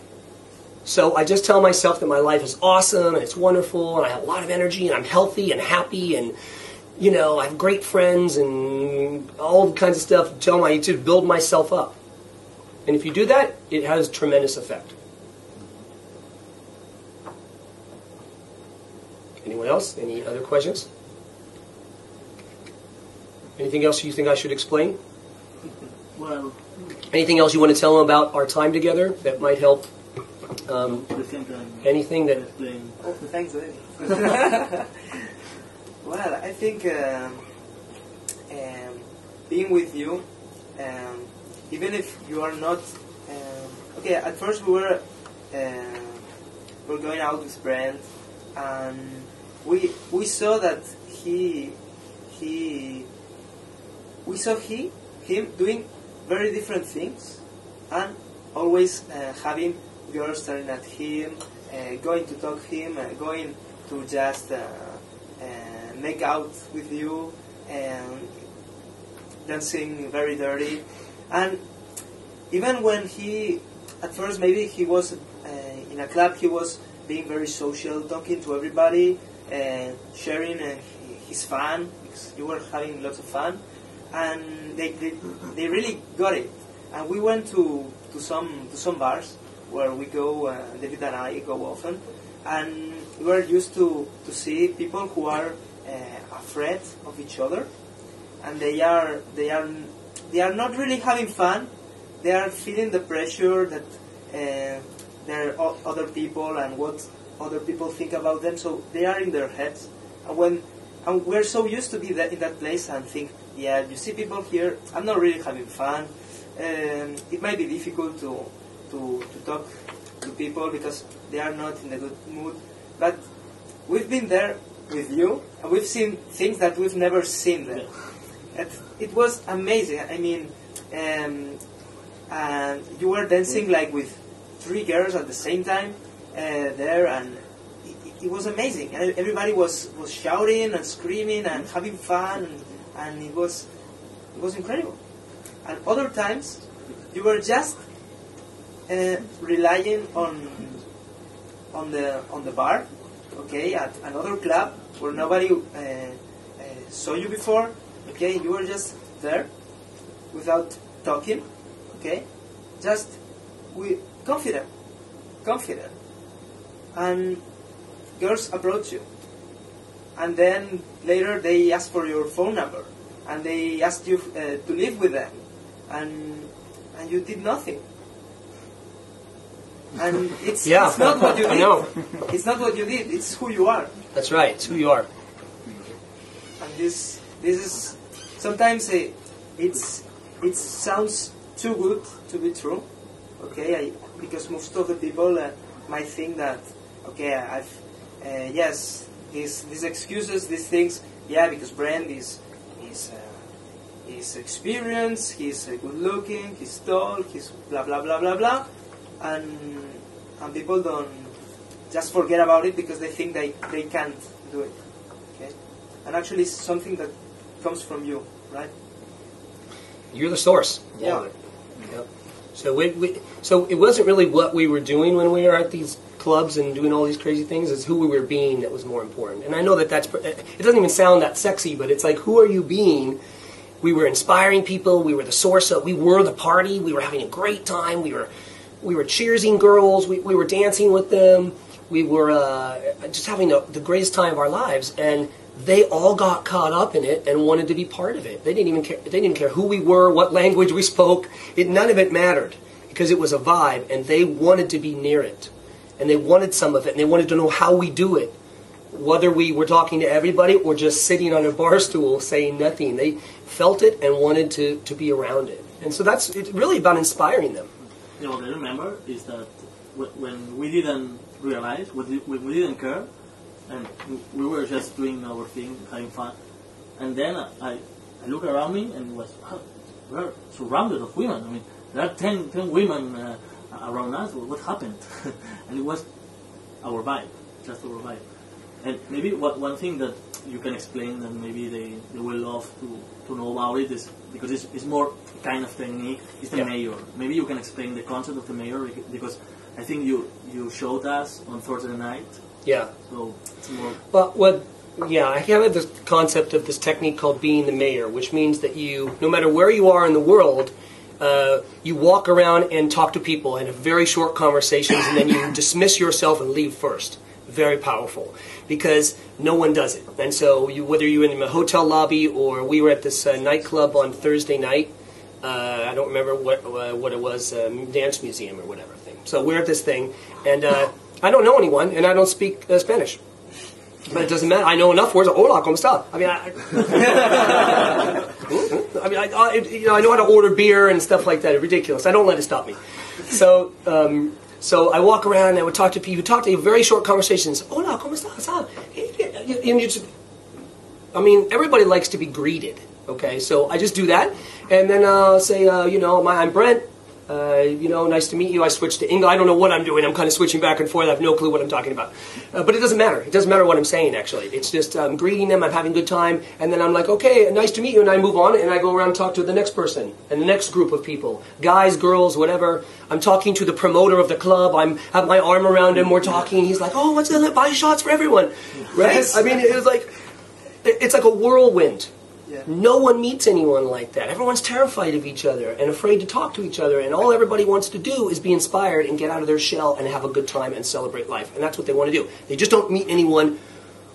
So I just tell myself that my life is awesome, and it's wonderful, and I have a lot of energy, and I'm healthy and happy, and you know, I have great friends and all kinds of stuff. Tell me to build myself up. And if you do that, it has tremendous effect. Anyone else? Any other questions? Anything else you think I should explain? Well, Anything else you want to tell them about our time together that might help? I think Anything that... explain. Oh, thanks, David. Well, I think being with you, even if you are not... okay, at first we were going out with Brent, and we saw that we saw him doing very different things, and always having girls staring at him, going to talk to him, going to just make out with you, and dancing very dirty. And even when at first maybe he was in a club, he was being very social, talking to everybody, sharing his fun, because you were having lots of fun, and they really got it. And we went to some bars where we go, David and I go often, and we were used to see people who are afraid of each other, and they are not really having fun. They are feeling the pressure that there are other people and what other people think about them. So they are in their heads, and we're so used to be in that place and think, yeah, you see people here, I'm not really having fun. It might be difficult to talk to people because they are not in a good mood. But we've been there with you, and we've seen things that we've never seen there. It was amazing. I mean, and you were dancing like with 3 girls at the same time there, and it was amazing. And everybody was shouting and screaming and having fun, and it was incredible. And other times, you were just relying on the bar, okay, at another club where nobody saw you before, okay. You were just there, without talking, okay, just confident, and girls approach you, and then later they ask for your phone number, and they asked you to live with them, and you did nothing. And it's not what you did. I know. It's not what you did. It's who you are. That's right. It's who you are. And this is sometimes it sounds too good to be true. Okay, because most of the people might think that, okay, yes, these excuses, these things, yeah, because Brent is experienced, he's good looking, he's tall, he's blah blah blah blah blah, and people don't just forget about it because they think they can't do it. Okay, and actually it's something that comes from you, right? You're the source. Yeah. Yep. So it wasn't really what we were doing when we were at these clubs and doing all these crazy things. It's who we were being that was more important. And I know it doesn't even sound that sexy, but it's like, who are you being? We were inspiring people. We were the source of. We were the party. We were having a great time. We were cheersing girls. We were dancing with them. We were just having the greatest time of our lives. And they all got caught up in it and wanted to be part of it. They didn't even care. They didn't care who we were, what language we spoke. None of it mattered because it was a vibe, and they wanted to be near it, and they wanted some of it, and they wanted to know how we do it, whether we were talking to everybody or just sitting on a bar stool saying nothing. They felt it and wanted to be around it, and so it's really about inspiring them. what I remember is that when we didn't realize, when we didn't care, and we were just doing our thing, having fun, and then I look around me and was, we're surrounded of women. I mean, there are 10 women around us. What happened? And it was our vibe, just our vibe. And maybe one thing that you can explain that maybe they will love to know about it is because it's more kind of technique. It's the mayor. Maybe you can explain the concept of the mayor because I think you showed us on Thursday night. Yeah. So it's more. Well, I have this concept of this technique called being the mayor, which means that you, no matter where you are in the world, you walk around and talk to people and have very short conversations, and then you dismiss yourself and leave first. Very powerful, because no one does it. And so whether you're in a hotel lobby or we were at this nightclub on Thursday night, I don't remember what it was, dance museum or whatever thing. So we're at this thing, and I don't know anyone, and I don't speak Spanish. But it doesn't matter. I know enough words. Hola, ¿cómo está? I mean, I know how to order beer and stuff like that. It's ridiculous. I don't let it stop me. So I walk around and I would talk to people. You talk to very short conversations. Hola, ¿cómo estás? Everybody likes to be greeted. Okay, so I just do that, and then I'll say, I'm Brent. Nice to meet you. I switch to English. I don't know what I'm doing. I'm kind of switching back and forth. I have no clue what I'm talking about. But it doesn't matter. It doesn't matter what I'm saying, actually. It's just I'm greeting them. I'm having a good time. And then I'm like, okay, nice to meet you. And I move on, and I go around and talk to the next person and the next group of people. Guys, girls, whatever. I'm talking to the promoter of the club. I have my arm around him. We're talking. He's like, oh, what's that? Buy shots for everyone. Right? Yes. I mean, it's like a whirlwind. Yeah. No one meets anyone like that. Everyone's terrified of each other and afraid to talk to each other, and all everybody wants to do is be inspired and get out of their shell and have a good time and celebrate life. And that's what they want to do. They just don't meet anyone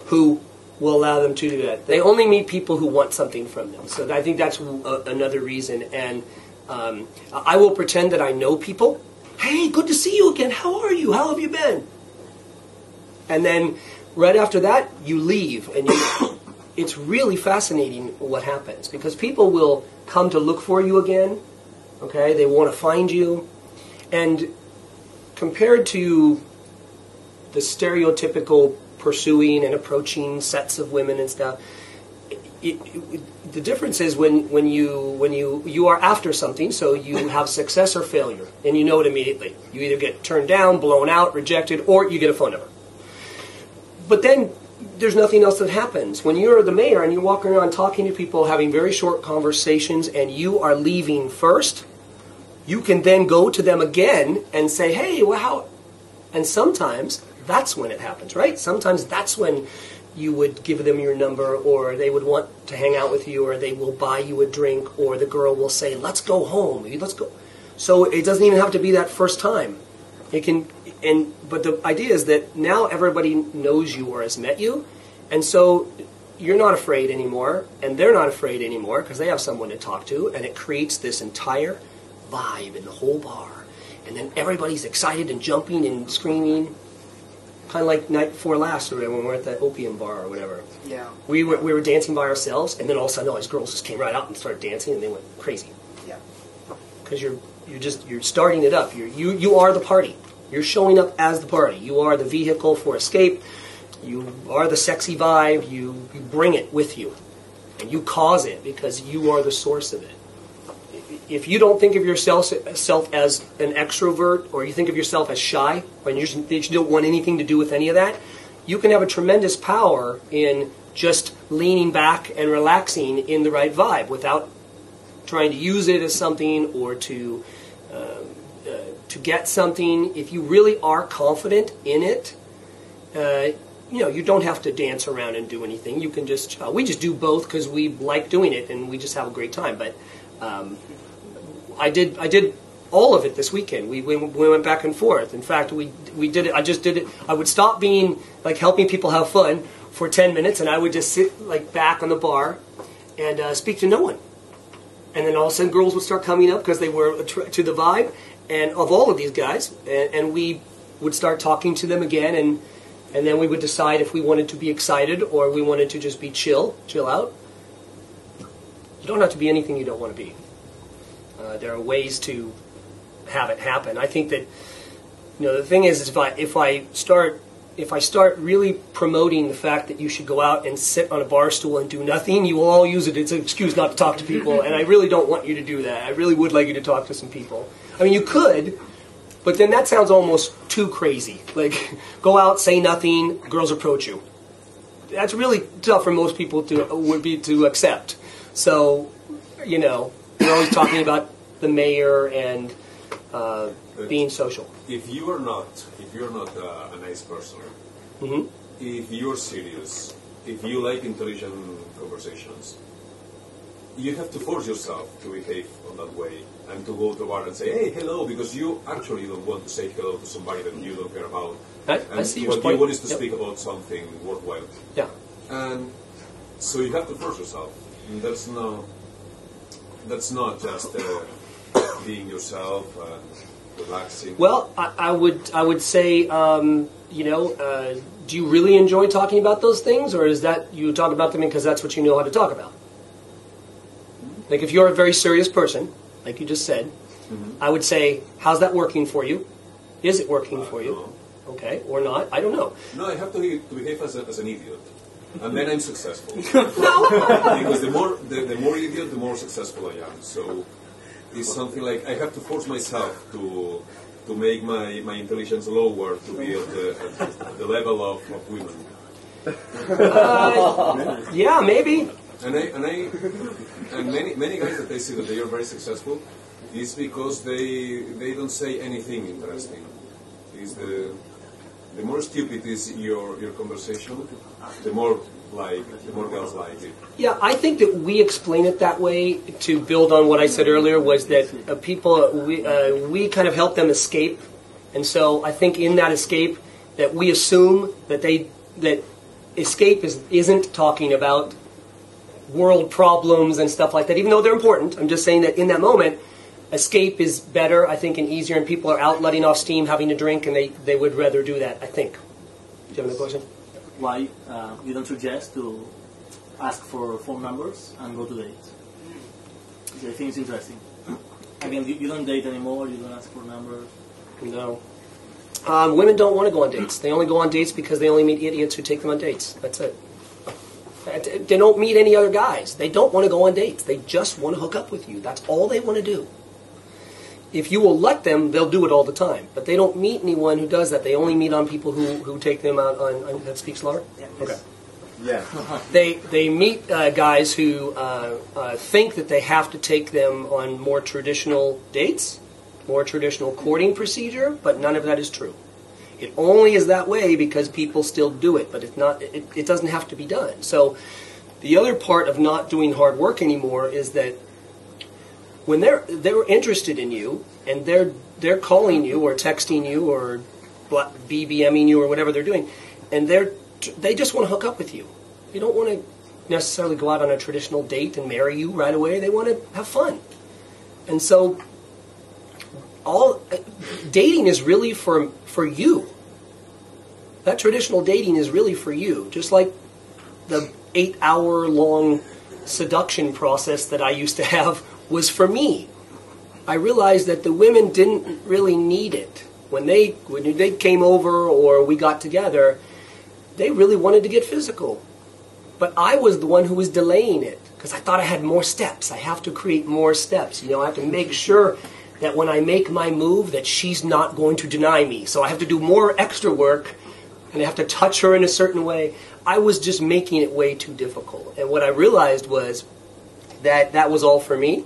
who will allow them to do that. They only meet people who want something from them. So I think that's another reason. And I will pretend that I know people. Hey, good to see you again. How are you? How have you been? And then right after that, you leave, and it's really fascinating what happens, because people will come to look for you again, okay? They want to find you. And compared to the stereotypical pursuing and approaching sets of women and stuff, the difference is when you are after something, so you have success or failure, and you know it immediately. You either get turned down, blown out, rejected, or you get a phone number. But then there's nothing else that happens. When you're the mayor and you're walking around talking to people, having very short conversations, and you are leaving first, you can then go to them again and say, hey, well, how? And sometimes that's when it happens, right? Sometimes that's when you would give them your number, or they would want to hang out with you, or they will buy you a drink, or the girl will say, let's go home. Let's go. So it doesn't even have to be that first time. It can. But the idea is that now everybody knows you or has met you, and so you're not afraid anymore, and they're not afraid anymore because they have someone to talk to, and it creates this entire vibe in the whole bar. And then everybody's excited and jumping and screaming, kind of like night before last or whatever, when we were at that opium bar or whatever. Yeah. We were dancing by ourselves, and then all of a sudden all these girls just came right out and started dancing, and they went crazy. Yeah. Because you're starting it up. You are the party. You're showing up as the party. You are the vehicle for escape. You are the sexy vibe. You bring it with you. And you cause it because you are the source of it. If you don't think of yourself as an extrovert, or you think of yourself as shy, or you don't want anything to do with any of that, you can have a tremendous power in just leaning back and relaxing in the right vibe without trying to use it as something or to get something. If you really are confident in it, you don't have to dance around and do anything. You can just we just do both because we like doing it and we just have a great time. But I did all of it this weekend. We went back and forth. In fact, we did it. I just did it. I would stop being like helping people have fun for 10 minutes, and I would just sit like back on the bar and speak to no one. And then all of a sudden, girls would start coming up because they were to the vibe and of all of these guys, and we would start talking to them again, and then we would decide if we wanted to be excited or we wanted to just be chill out. You don't have to be anything you don't want to be. There are ways to have it happen. I think that the thing is if I start really promoting the fact that you should go out and sit on a bar stool and do nothing, you will all use it as an excuse not to talk to people, and I really don't want you to do that. I really would like you to talk to some people. I mean, you could, but then that sounds almost too crazy. Like, go out, say nothing, girls approach you. That's really tough for most people to accept. So, we're always talking about the mayor and being social. If you're not a nice person, Mm-hmm. if you're serious, if you like intelligent conversations, you have to force yourself to behave on that way and to go to a bar and say, hey, hello, because you actually don't want to say hello to somebody that you don't care about. I see your what point. you want is to Yep. speak about something worthwhile. Yeah. And so you have to force yourself. And that's not just being yourself and relaxing. Well, I would say, do you really enjoy talking about those things, or is that you talk about them because that's what you know how to talk about? Like, if you're a very serious person, like you just said, I would say, how's that working for you? Is it working for you? No. Okay, or not? I don't know. No, I have to behave as an idiot. And then I'm successful. Because the more idiot, the more successful I am. So it's something like I have to force myself to make my intelligence lower to be at the level of women. Yeah, maybe. And many guys that I see that they are very successful is because they don't say anything interesting. Is the more stupid is your conversation, the more girls like it. Yeah, I think that we explain it that way to build on what I said earlier, was that we kind of help them escape, and so I think in that escape that we assume that escape isn't talking about world problems and stuff like that, even though they're important. I'm just saying that in that moment, escape is better, I think, and easier, and people are out letting off steam, having a drink, and they would rather do that, I think. Do you have any question? Why you don't suggest to ask for phone numbers and go to dates? I think it's interesting. Again, you don't date anymore, you don't ask for numbers. No. Women don't want to go on dates. They only go on dates because they only meet idiots who take them on dates. That's it. They don't meet any other guys. They don't want to go on dates. They just want to hook up with you. That's all they want to do. If you will let them, they'll do it all the time. But they don't meet anyone who does that. They only meet on people who take them out on that speaks slower? Yeah. Okay. Yeah. They meet guys who think that they have to take them on more traditional dates, more traditional courting procedure, but none of that is true. It only is that way because people still do it, but it's not. It doesn't have to be done. So the other part of not doing hard work anymore is that when they're interested in you and they're calling you or texting you or BBMing you or whatever they're doing, and they just want to hook up with you. They don't want to necessarily go out on a traditional date and marry you right away. They want to have fun, and so dating is really for you. That traditional dating is really for you, just like the 8-hour-long seduction process that I used to have was for me. I realized that the women didn't really need it. When they came over or we got together, they really wanted to get physical. But I was the one who was delaying it because I thought I had more steps. I have to create more steps. I have to make sure that when I make my move that she's not going to deny me. So I have to do more extra work and I have to touch her in a certain way. I was just making it way too difficult. And what I realized was that was all for me.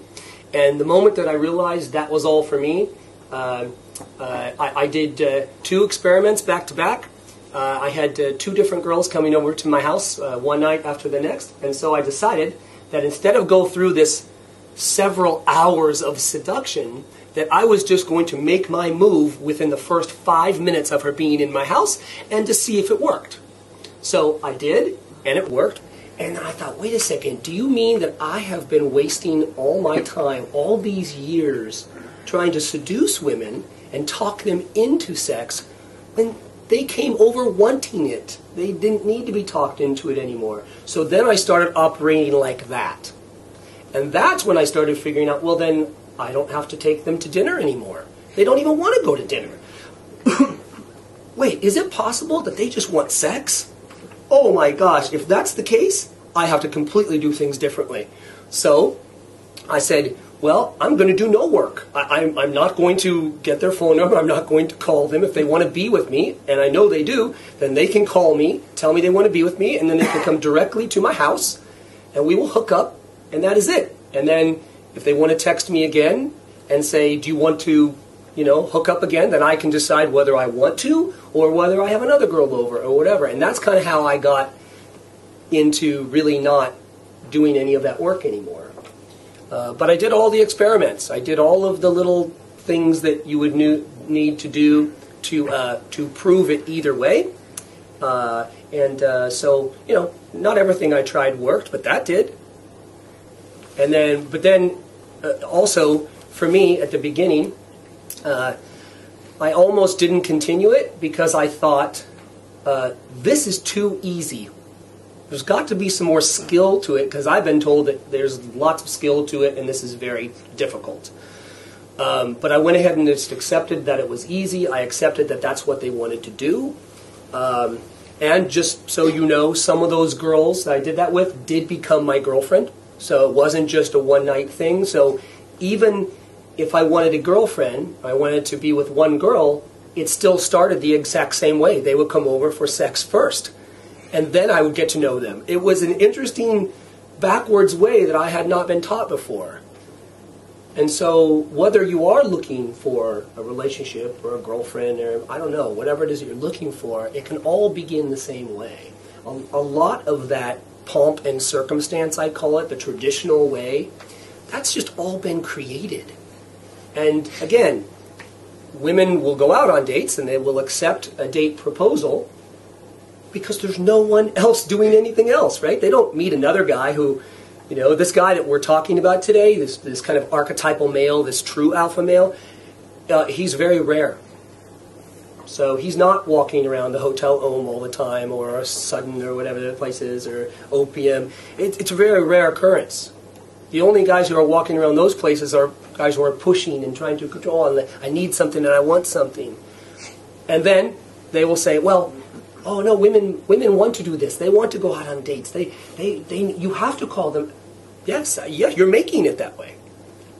And the moment that I realized that was all for me, I did 2 experiments back to back. I had 2 different girls coming over to my house one night after the next. And so I decided that instead of go through this several hours of seduction, that I was just going to make my move within the first 5 minutes of her being in my house and to see if it worked. So I did, and it worked. And then I thought, wait a second, do you mean that I have been wasting all my time, all these years, trying to seduce women and talk them into sex when they came over wanting it? They didn't need to be talked into it anymore. So then I started operating like that. And that's when I started figuring out, well then, I don't have to take them to dinner anymore. They don't even want to go to dinner. Wait, is it possible that they just want sex? Oh my gosh, if that's the case, I have to completely do things differently. So I said, well, I'm going to do no work. I'm not going to get their phone number. I'm not going to call them. If they want to be with me, and I know they do, then they can call me, tell me they want to be with me, and then they can come directly to my house, and we will hook up, and that is it. And then if they want to text me again and say, do you want to, hook up again, then I can decide whether I want to or whether I have another girl over or whatever. And that's kind of how I got into really not doing any of that work anymore. But I did all the experiments. I did all of the little things that you would need to do to prove it either way. So, not everything I tried worked, but that did. But then also, for me, at the beginning, I almost didn't continue it because I thought, this is too easy. There's got to be some more skill to it because I've been told that there's lots of skill to it and this is very difficult. But I went ahead and just accepted that it was easy. I accepted that that's what they wanted to do. And just so you know, some of those girls that I did that with did become my girlfriend. So it wasn't just a one-night thing. So even if I wanted a girlfriend, I wanted to be with one girl, it still started the exact same way. They would come over for sex first. And then I would get to know them. It was an interesting backwards way that I had not been taught before. And so whether you are looking for a relationship or a girlfriend or, I don't know, whatever it is that you're looking for, it can all begin the same way. A lot of that pomp and circumstance, I call it, the traditional way, that's just all been created. And again, women will go out on dates and they will accept a date proposal because there's no one else doing anything else, right? They don't meet another guy who, this guy that we're talking about today, this kind of archetypal male, this true alpha male, he's very rare. So he's not walking around the Hotel Om all the time or Sudden or whatever the place is or Opium. It's a very rare occurrence. The only guys who are walking around those places are guys who are pushing and trying to control. And I need something and I want something. And then they will say, well, oh no, women want to do this. They want to go out on dates. You have to call them. Yes, you're making it that way.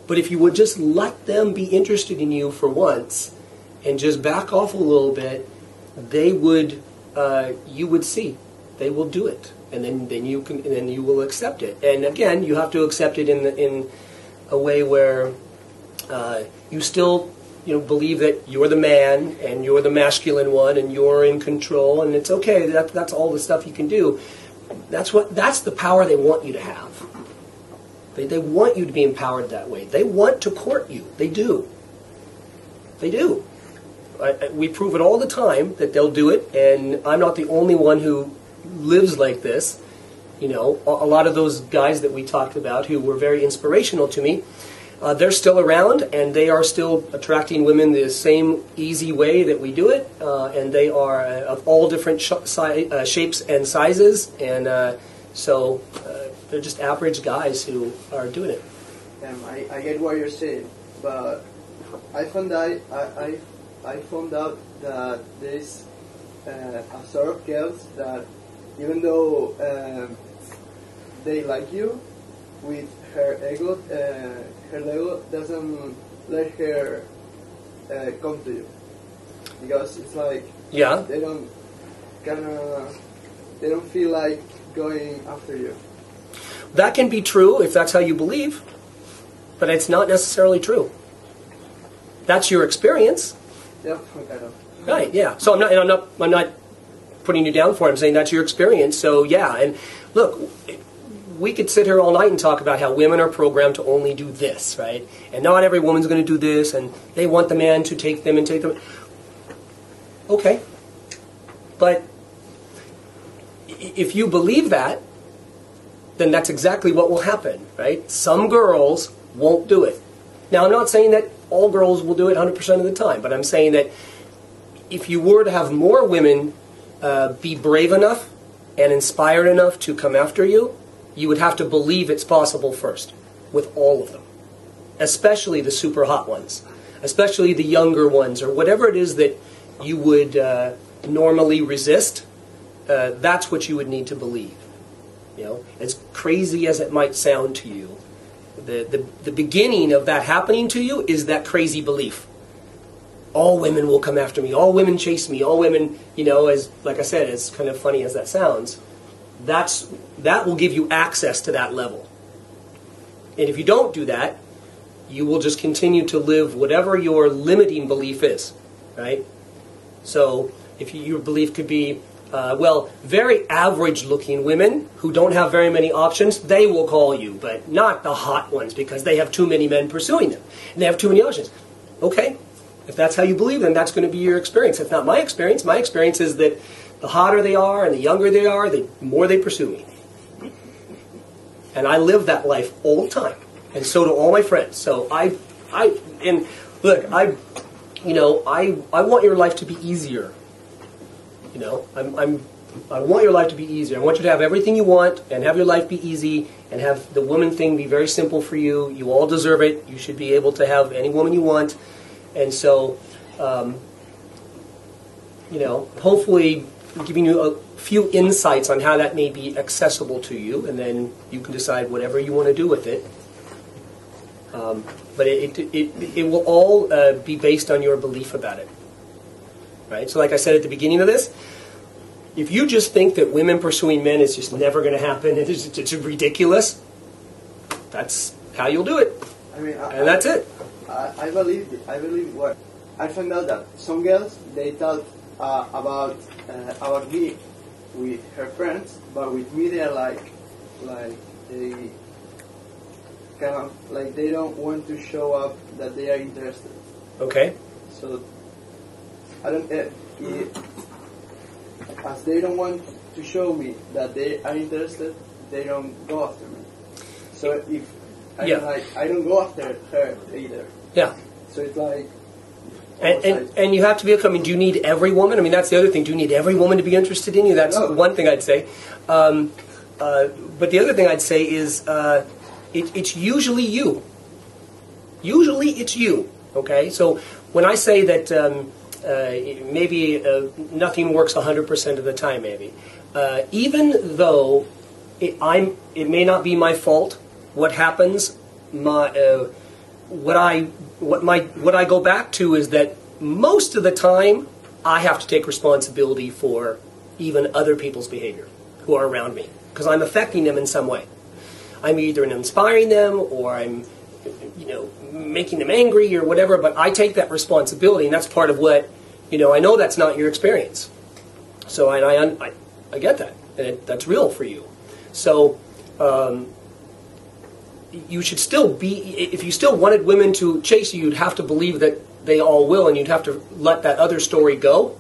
But if you would just let them be interested in you for once and just back off a little bit, they would, you would see. They will do it. And then you will accept it. And again, you have to accept it in a way where you still believe that you're the man and you're the masculine one and you're in control and it's okay. That's all the stuff you can do. That's the power they want you to have. They want you to be empowered that way. They want to court you. They do. They do. We prove it all the time that they'll do it, and I'm not the only one who lives like this. A lot of those guys that we talked about who were very inspirational to me, they're still around, and they are still attracting women the same easy way that we do it, and they are of all different shapes and sizes, and so they're just average guys who are doing it. I get what you're saying, but I found out that there's a sort of girls that even though they like you, with her ego doesn't let her come to you because it's like they don't feel like going after you. That can be true if that's how you believe, but it's not necessarily true. That's your experience. Yep, kind of. Right, yeah. So I'm not putting you down for it. I'm saying that's your experience. So yeah, and look, we could sit here all night and talk about how women are programmed to only do this, right? And not every woman's going to do this, and they want the man to take them and take them. Okay. But if you believe that, then that's exactly what will happen, right? Some girls won't do it. Now, I'm not saying that all girls will do it 100% of the time, but I'm saying that if you were to have more women be brave enough and inspired enough to come after you, you would have to believe it's possible first, with all of them, especially the super hot ones. especially the younger ones, or whatever it is that you would normally resist, that's what you would need to believe. You know, as crazy as it might sound to you, the beginning of that happening to you is that crazy belief. All women will come after me. All women chase me. All women, you know, as like I said, as kind of funny as that sounds, that will give you access to that level. And if you don't do that, you will just continue to live whatever your limiting belief is, right? So if your belief could be, very average-looking women who don't have very many options, they will call you, but not the hot ones because they have too many men pursuing them. And they have too many options. Okay, if that's how you believe, then that's going to be your experience. It's not my experience. My experience is that the hotter they are and the younger they are, the more they pursue me. And I live that life all the time. And so do all my friends. So I want your life to be easier. You know, I want your life to be easier. I want you to have everything you want and have your life be easy and have the woman thing be very simple for you. You all deserve it. You should be able to have any woman you want. And so, hopefully giving you a few insights on how that may be accessible to you, and then you can decide whatever you want to do with it. But it will all be based on your belief about it. Right? So like I said at the beginning of this, if you just think that women pursuing men is just never going to happen, it's ridiculous, that's how you'll do it. I mean, and that's it. I believe what I found out that some girls, they talk about me with her friends, but with me they're like they kind of like they don't want to show up that they are interested. Okay. So I don't as they don't want to show me that they are interested, they don't go after me. So if I don't go after her either. Yeah. So it's like. And you have to be. I mean, do you need every woman? I mean, that's the other thing. Do you need every woman to be interested in you? That's one thing I'd say. But the other thing I'd say is it's usually you. Usually it's you. Okay. So when I say that maybe nothing works 100% of the time, maybe even though it may not be my fault. What happens? What I go back to is that most of the time I have to take responsibility for even other people's behavior who are around me because I'm affecting them in some way. I'm either inspiring them or I'm, making them angry or whatever. But I take that responsibility, and that's part of what, I know that's not your experience. So I get that, and that's real for you. So. You should still be, if you still wanted women to chase you, you'd have to believe that they all will, and you'd have to let that other story go.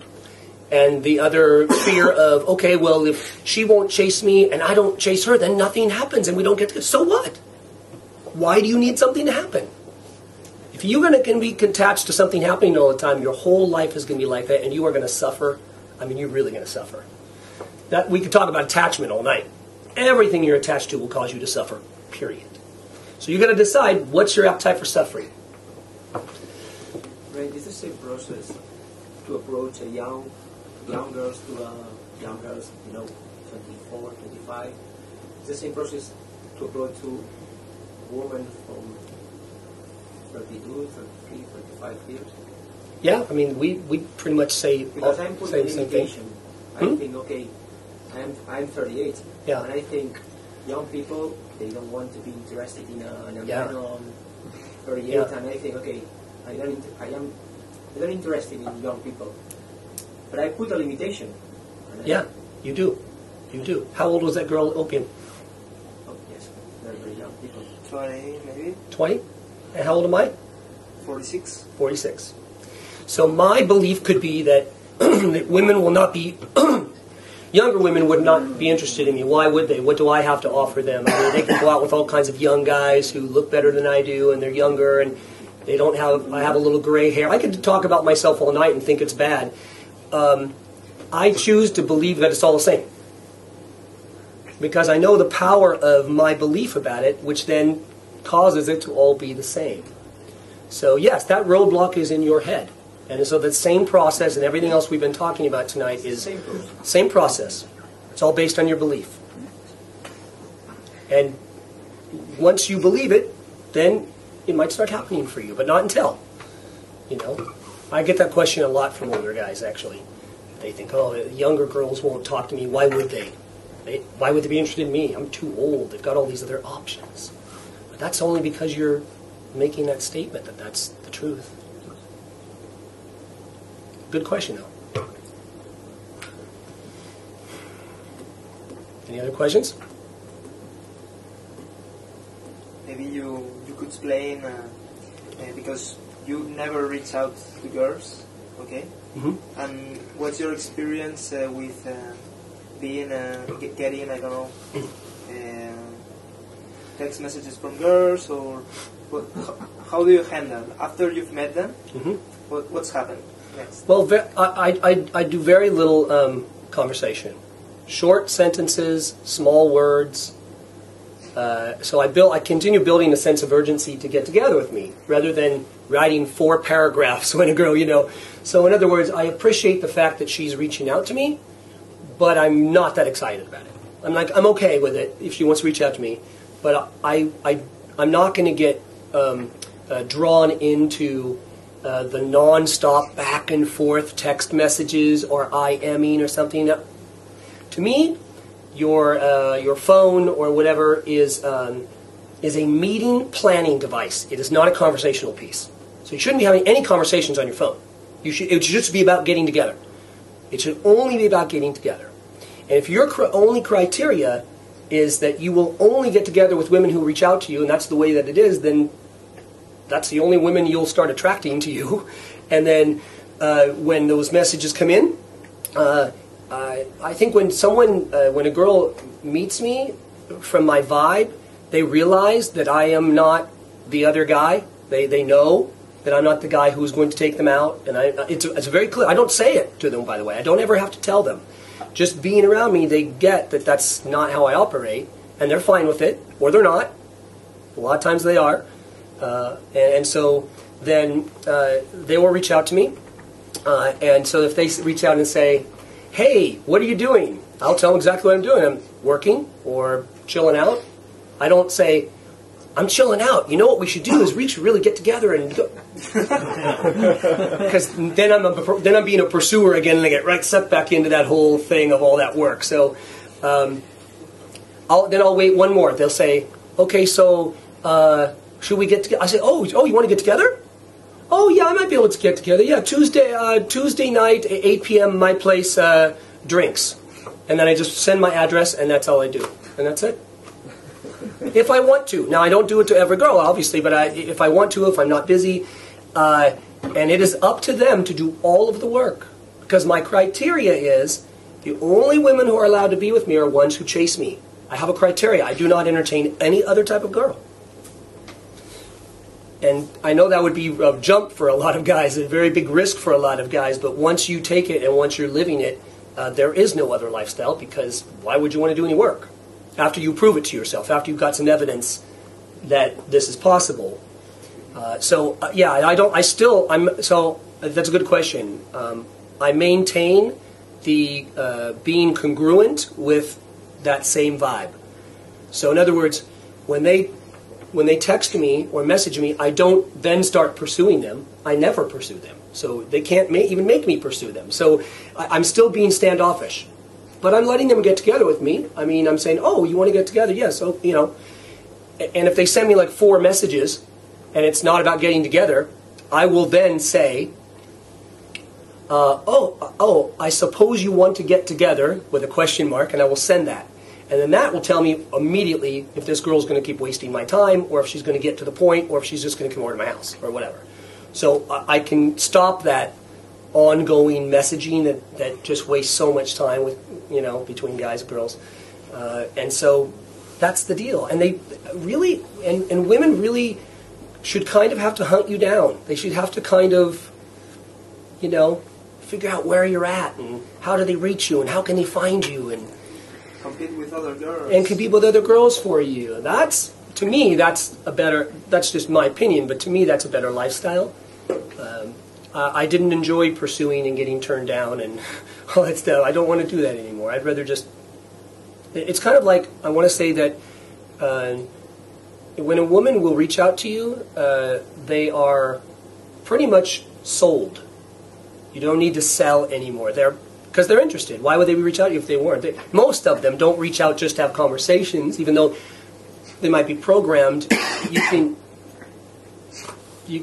And the other fear of, okay, well, if she won't chase me and I don't chase her, then nothing happens and we don't get to, so what? Why do you need something to happen? If you're going to be attached to something happening all the time, your whole life is going to be like that, and you are going to suffer. I mean, you're really going to suffer. That we could talk about attachment all night. Everything you're attached to will cause you to suffer, period. So you've got to decide what's your appetite for suffering. Brent, is the same process to approach a young girls to young girls, 24, 25. It's the same process to approach to women from 32, 33, 35 years. Yeah, I mean, we pretty much say because I'm putting the same thing. I think, okay, I'm 38, yeah. And I think young people, they don't want to be interested in a man on 38, and I think, okay, I am not interested in young people, but I put a limitation. Yeah, you do. How old was that girl at Opium? Oh, yes, very, very young people. 20, maybe. 20? And how old am I? 46. 46. So my belief could be that, that women will not be... Younger women would not be interested in me. Why would they? What do I have to offer them? I mean, they can go out with all kinds of young guys who look better than I do, and they're younger, and they don't have. I have a little gray hair. I could talk about myself all night and think it's bad. I choose to believe that it's all the same because I know the power of my belief about it, which then causes it to all be the same. So yes, that roadblock is in your head. And so the same process and everything else we've been talking about tonight is same process. It's all based on your belief. And once you believe it, then it might start happening for you, but not until. You know, I get that question a lot from older guys, actually. They think, oh, younger girls won't talk to me. Why would they? Why would they be interested in me? I'm too old. They've got all these other options. But that's only because you're making that statement that that's the truth. Good question, though. Any other questions? Maybe you could explain, because you never reach out to girls, okay? Mm-hmm. And what's your experience with being getting, I don't know, text messages from girls, or how do you handle after you've met them? Mm-hmm. What's happened next? Well, I do very little conversation. Short sentences, small words. So I continue building a sense of urgency to get together with me, rather than writing 4 paragraphs when a girl, you know. So in other words, I appreciate the fact that she's reaching out to me, but I'm not that excited about it. I'm okay with it if she wants to reach out to me, but I'm not going to get drawn into the non-stop back and forth text messages or IMing or something. To me, your phone or whatever is a meeting planning device. It is not a conversational piece. So you shouldn't be having any conversations on your phone. It should just be about getting together. It should only be about getting together. And if your only criteria is that you will only get together with women who reach out to you, and that's the way that it is, then that's the only women you'll start attracting to you. And then when those messages come in, I think when a girl meets me from my vibe, they realize that I am not the other guy. They know that I'm not the guy who's going to take them out. And it's very clear. I don't say it to them, by the way. I don't ever have to tell them. Just being around me, they get that that's not how I operate. And they're fine with it, or they're not. A lot of times they are. And so then they will reach out to me. And so if they reach out and say, hey, what are you doing? I'll tell them exactly what I'm doing. I'm working or chilling out. I don't say, I'm chilling out. You know what we should do is we should really get together and go. Because then I'm being a pursuer again, and I get right sucked back into that whole thing of all that work. So I'll wait one more. They'll say, okay, so should we get together? I say, oh, you want to get together? Oh yeah, I might be able to get together. Yeah, Tuesday night, 8 p.m. my place, drinks. And then I just send my address, and that's all I do. And that's it. If I want to. Now, I don't do it to every girl, obviously, but if I want to, if I'm not busy, and it is up to them to do all of the work. Because my criteria is, the only women who are allowed to be with me are ones who chase me. I have a criteria. I do not entertain any other type of girl. And I know that would be a jump for a lot of guys, a very big risk for a lot of guys, but once you take it and once you're living it, there is no other lifestyle, because why would you want to do any work? After you prove it to yourself, after you've got some evidence that this is possible. So that's a good question. I maintain the being congruent with that same vibe. So in other words, when they text me or message me, I don't then start pursuing them. I never pursue them. So they can't even make me pursue them. So I'm still being standoffish. But I'm letting them get together with me. I mean, I'm saying, oh, you want to get together? Yes. So, you know. And if they send me like 4 messages and it's not about getting together, I will then say, I suppose you want to get together, with a question mark, and I will send that. And then that will tell me immediately if this girl's going to keep wasting my time, or if she's going to get to the point, or if she's just going to come over to my house, or whatever. So I can stop that ongoing messaging that just wastes so much time with, between guys and girls. And so that's the deal. And they really, and women really should kind of have to hunt you down. They should have to kind of, figure out where you're at, and how do they reach you, and how can they find you, and compete with other girls. And compete with other girls for you. That's, to me, that's just my opinion, but to me, that's a better lifestyle. I didn't enjoy pursuing and getting turned down and all that stuff. I don't want to do that anymore. I'd rather just... It's kind of like, I want to say that when a woman will reach out to you, they are pretty much sold. You don't need to sell anymore. Because they're interested. Why would they reach out to you if they weren't? Most of them don't reach out just to have conversations, even though they might be programmed. You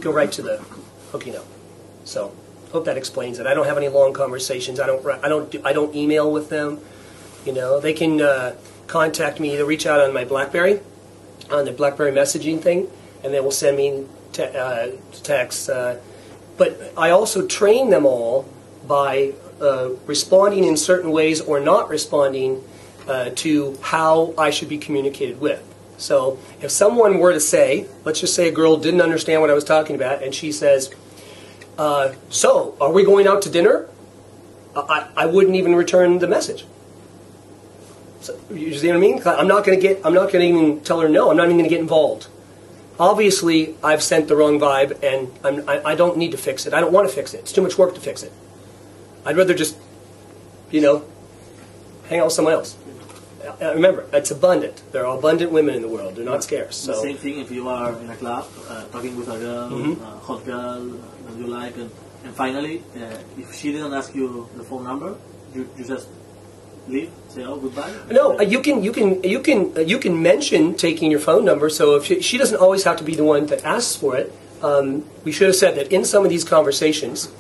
go right to the hooking up. So, hope that explains it. I don't have any long conversations. I don't email with them. You know, they can contact me. They reach out on my BlackBerry, on the BlackBerry messaging thing, and they will send me texts. But I also train them all by responding in certain ways or not responding to how I should be communicated with. So if someone were to say, let's just say a girl didn't understand what I was talking about, and she says, so, are we going out to dinner? I wouldn't even return the message. So, you see what I mean? I'm not going to even tell her no. I'm not even going to get involved. Obviously, I've sent the wrong vibe, and I don't need to fix it. I don't want to fix it. It's too much work to fix it. I'd rather just, hang out with someone else. Remember, it's abundant. There are abundant women in the world. They're not scarce. So. The same thing if you are in a club, talking with a girl, a hot girl that you like, and finally, if she didn't ask you the phone number, you just leave, say goodbye. No, you can mention taking your phone number. So if she doesn't always have to be the one that asks for it. We should have said that in some of these conversations.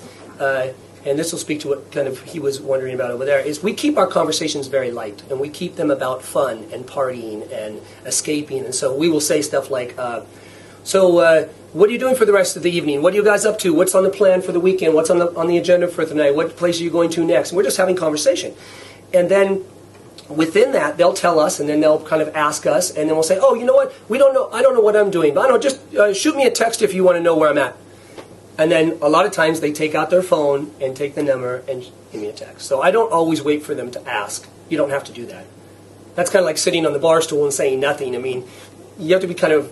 And this will speak to what kind of he was wondering about over there, is we keep our conversations very light, and we keep them about fun and partying and escaping. And so we will say stuff like, what are you doing for the rest of the evening? What are you guys up to? What's on the plan for the weekend? What's on the agenda for tonight? What place are you going to next? And we're just having conversation. And then within that, they'll tell us, and then they'll kind of ask us, and then we'll say, oh, you know what? We don't know. I don't know what I'm doing, but I don't know. Just shoot me a text if you want to know where I'm at. And then a lot of times they take out their phone and take the number and give me a text. So I don't always wait for them to ask. You don't have to do that. That's kind of like sitting on the bar stool and saying nothing. I mean, you have to be kind of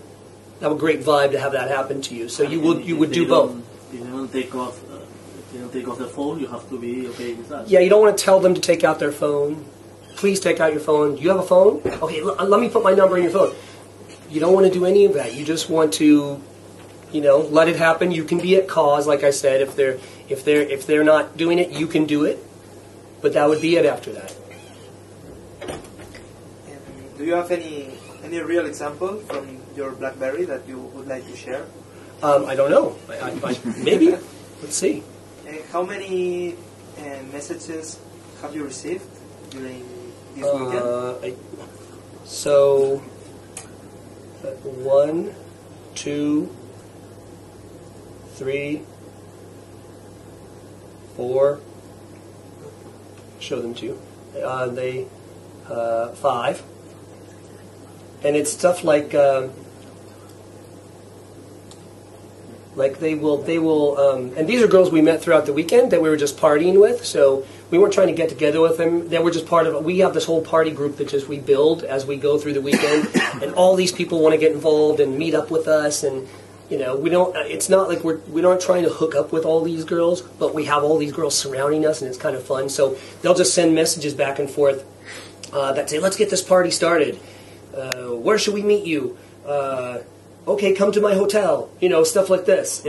have a great vibe to have that happen to you. So you would do both. If you don't take off, the phone, you have to be okay with that. Yeah, you don't want to tell them to take out their phone. Please take out your phone. Do you have a phone? Okay, let me put my number in your phone. You don't want to do any of that. You just want to. Let it happen. You can be at cause, like I said. If they're not doing it, you can do it. But that would be it after that. Do you have any real example from your BlackBerry that you would like to share? I don't know. Maybe. Let's see. How many messages have you received during this weekend? 1, 2, 3, 4. Show them to you. 5. And it's stuff like they will, and these are girls we met throughout the weekend that we were just partying with. So we weren't trying to get together with them. They were just part of it. We have this whole party group that just we build as we go through the weekend, and all these people want to get involved and meet up with us. And we don't. It's not like we're not trying to hook up with all these girls, but we have all these girls surrounding us, and it's kind of fun. So they'll just send messages back and forth that say, "Let's get this party started. Where should we meet you? Okay, come to my hotel." Stuff like this,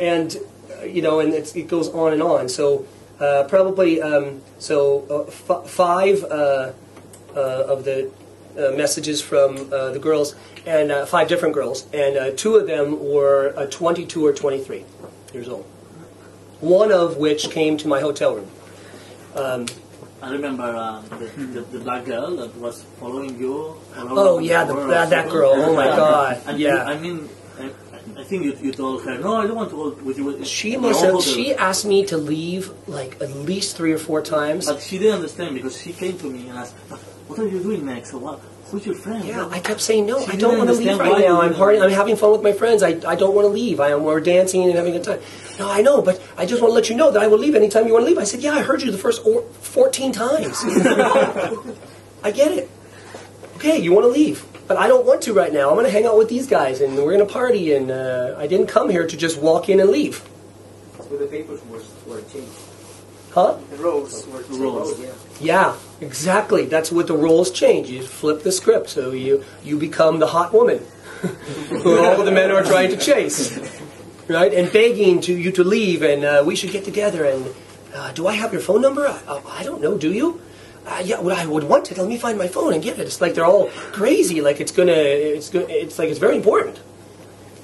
and it goes on and on. So probably 5 of the messages from the girls, and 5 different girls, and 2 of them were 22 or 23 years old. One of which came to my hotel room. I remember the black girl that was following you. Oh yeah, that girl. Oh my God. And yeah. I think you told her, no, I don't want to go with you. She asked me to leave like at least 3 or 4 times. But she didn't understand because she came to me and asked, what are you doing next? Or who's your friend? Yeah, I kept saying, no, I don't want to leave right now. I'm having fun with my friends. I don't want to leave. We're dancing and having a good time. No, I know, but I just want to let you know that I will leave anytime you want to leave. I said, yeah, I heard you the first 14 times. I get it. okay, you want to leave, but I don't want to right now. I'm going to hang out with these guys, and we're going to party, and I didn't come here to just walk in and leave. So the papers were changed. Huh? The roles were changed. Roles. Yeah. Yeah, exactly. That's what the roles change. You flip the script, so you become the hot woman who all the men are trying to chase, right? And begging you to leave, and we should get together. And do I have your phone number? I don't know. Do you? Yeah, well, I would want it. Let me find my phone and get it. It's like they're all crazy. Like it's like it's very important.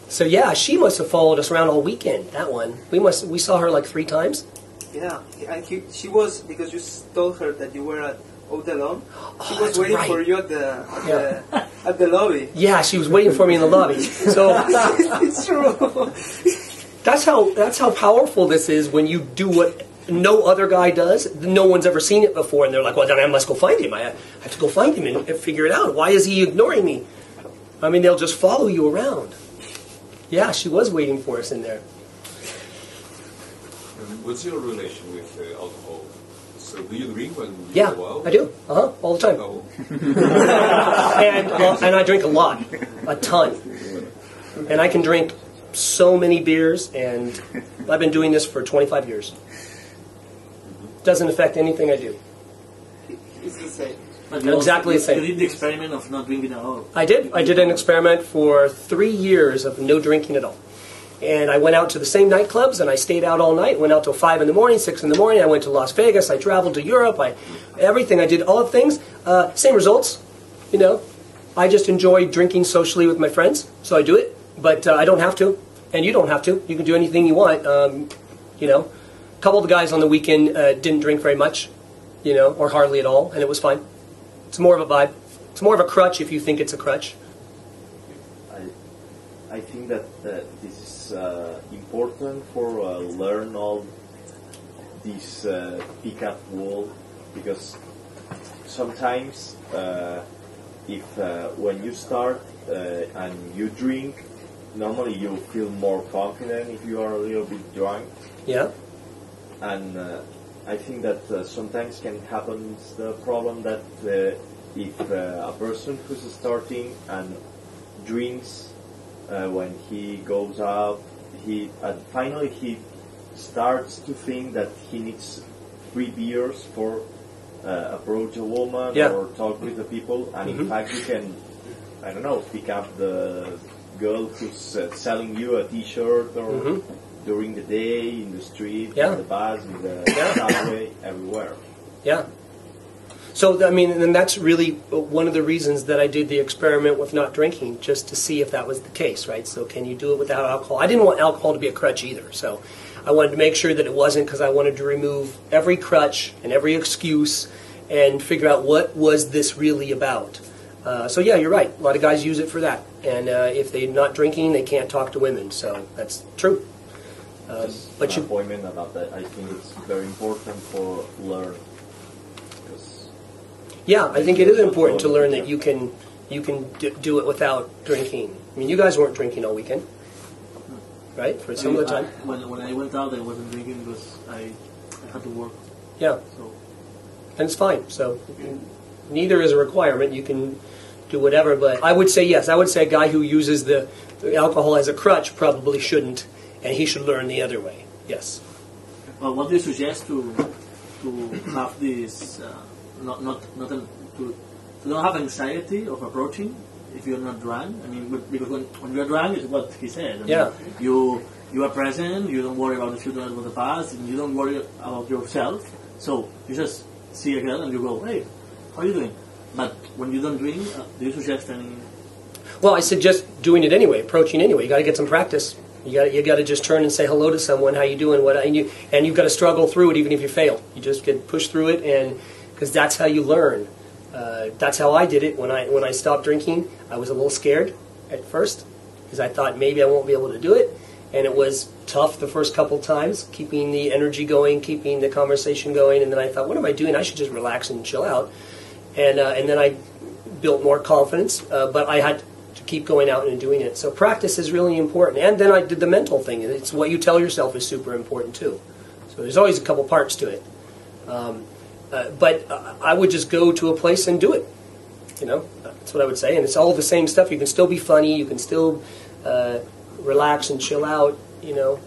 So yeah, she must have followed us around all weekend. That one, we saw her like 3 times. Yeah, and she was, because you told her that you were at Odelon, she was that's waiting right. for you at the lobby. Yeah, she was waiting for me in the lobby. So It's true. that's how powerful this is when you do what no other guy does. No one's ever seen it before, and they're like, well, then I must go find him. I have to go find him and figure it out. Why is he ignoring me? I mean, they'll just follow you around. Yeah, she was waiting for us in there. What's your relation with alcohol? So do you drink when you Yeah, go out? I do. All the time. Oh. And I drink a lot, a ton. And I can drink so many beers, and I've been doing this for 25 years. Doesn't affect anything I do. It's the same. But Exactly the same. You did the experiment of not drinking at all. I did. I did an experiment for 3 years of no drinking at all. And I went out to the same nightclubs, and I stayed out all night. Went out till 5 in the morning, 6 in the morning. I went to Las Vegas. I traveled to Europe. Everything. I did all the things. Same results. You know, I just enjoy drinking socially with my friends, so I do it. But I don't have to, and you don't have to. You can do anything you want. You know, a couple of the guys on the weekend didn't drink very much, you know, or hardly at all, and it was fine. It's more of a vibe. It's more of a crutch if you think it's a crutch. I think that this is important for learn all this pickup wall, because sometimes if when you start and you drink, normally you feel more confident if you are a little bit drunk. Yeah. And I think that sometimes can happen the problem that if a person who's starting and drinks when he goes out, finally he starts to think that he needs 3 beers for approach a woman or talk with the people, and in fact you can, I don't know, pick up the girl who's selling you a T-shirt or during the day in the street, in the bus, in the subway, everywhere. Yeah. So, I mean, and that's really one of the reasons that I did the experiment with not drinking, just to see if that was the case, right? So can you do it without alcohol? I didn't want alcohol to be a crutch either, so I wanted to make sure that it wasn't, because I wanted to remove every crutch and every excuse and figure out what was this really about. So yeah, you're right. A lot of guys use it for that. And if they're not drinking, they can't talk to women, so that's true. But an appointment about that, I think it's very important for learn. Yeah, I think it is important to learn that you can do it without drinking. I mean, you guys weren't drinking all weekend, right? For some of the time. When I went out, I wasn't drinking because I had to work. Yeah. So. And it's fine. So neither is a requirement. You can do whatever. But I would say yes. I would say a guy who uses the alcohol as a crutch probably shouldn't, and he should learn the other way. Yes. Well, what do you suggest to have this? To not have anxiety of approaching if you're not drunk. I mean, because when you're drunk, is what he said. I mean, you are present. You don't worry about the future or the past, and you don't worry about yourself. So you just see a girl and you go, "Hey, how are you doing?" But when you don't drink, do you suggest any? Well, I suggest doing it anyway, approaching anyway. You got to get some practice. You got to just turn and say hello to someone. How you doing? And you've got to struggle through it, even if you fail. You just get pushed through it, and because that's how you learn. That's how I did it when I stopped drinking. I was a little scared at first because I thought maybe I won't be able to do it, and it was tough the first couple times, keeping the energy going, keeping the conversation going. And then I thought, what am I doing? I should just relax and chill out. And then I built more confidence, but I had to keep going out and doing it. So practice is really important. And then I did the mental thing. It's what you tell yourself is super important too. So there's always a couple parts to it. But I would just go to a place and do it. You know, That's what I would say. And it's all the same stuff. You can still be funny. You can still relax and chill out. You know,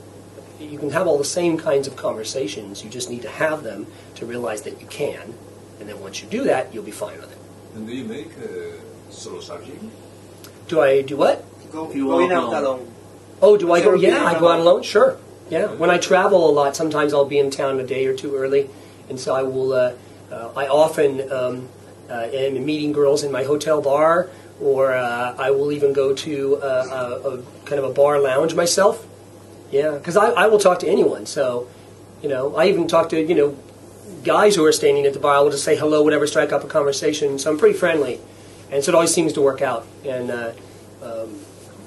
you can have all the same kinds of conversations. You just need to have them to realize that you can. And then once you do that, you'll be fine with it. And do you make solo surging? Do I do what? Going out alone. Oh, do I go? So Yeah, I go out alone. Sure. Yeah. When I travel a lot, sometimes I'll be in town a day or two early, and so I will. I often am meeting girls in my hotel bar, or I will even go to a kind of a bar lounge myself. Yeah, because I will talk to anyone. So, you know, I even talk to guys who are standing at the bar. I will just say hello, whatever, strike up a conversation. So I'm pretty friendly, and so it always seems to work out. And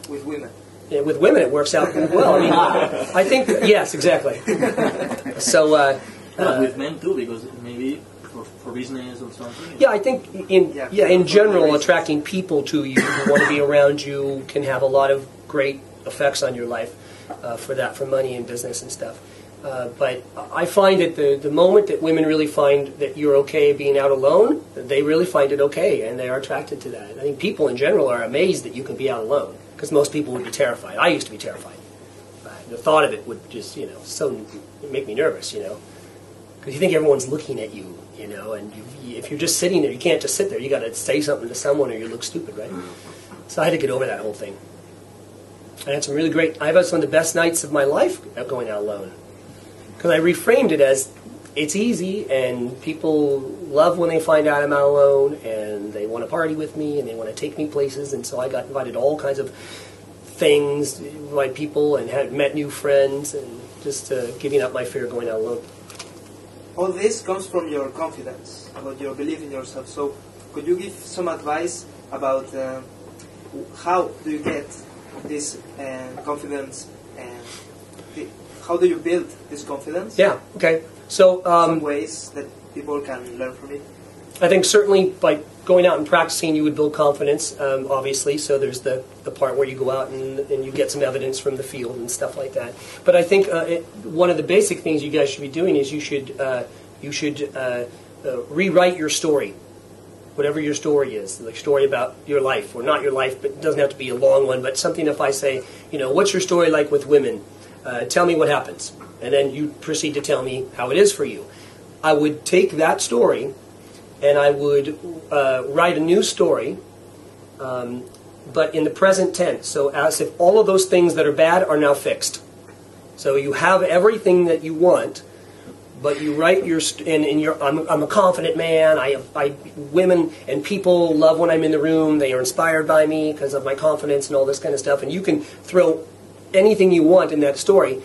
with women. Yeah, with women, it works out pretty well. I mean, I think yes, exactly. So with men too, because maybe for business or something. Yeah, I think in general, attracting people to you who want to be around you can have a lot of great effects on your life for money and business and stuff. But I find that the moment that women really find that you're okay being out alone, they really find it okay, and they are attracted to that. I think people in general are amazed that you can be out alone, because most people would be terrified. I used to be terrified. The thought of it would just, make me nervous, because you think everyone's looking at you, and if you're just sitting there, you can't just sit there. You got to say something to someone, or you look stupid, right? So I had to get over that whole thing. I had some really great. I've had some of the best nights of my life going out alone. Because I reframed it as, it's easy, and people love when they find out I'm out alone, and they want to party with me, and they want to take me places, and so I got invited to all kinds of things by people, and had met new friends, and just giving up my fear of going out alone. All this comes from your confidence, about your belief in yourself. So, could you give some advice about how do you get this confidence, and how do you build this confidence? Yeah, okay. So some ways that people can learn from it? I think certainly by going out and practicing, you would build confidence, obviously. So there's the part where you go out and you get some evidence from the field and stuff like that. But I think one of the basic things you guys should be doing is you should rewrite your story. Whatever your story is, the story about your life, or not your life, but it doesn't have to be a long one, but something if I say, what's your story like with women? Tell me what happens. And then you proceed to tell me how it is for you. I would take that story and I would write a new story, but in the present tense. So as if all of those things that are bad are now fixed. So you have everything that you want, but you write I'm a confident man. Women and people love when I'm in the room. They are inspired by me because of my confidence and all this kind of stuff. And you can throw anything you want in that story,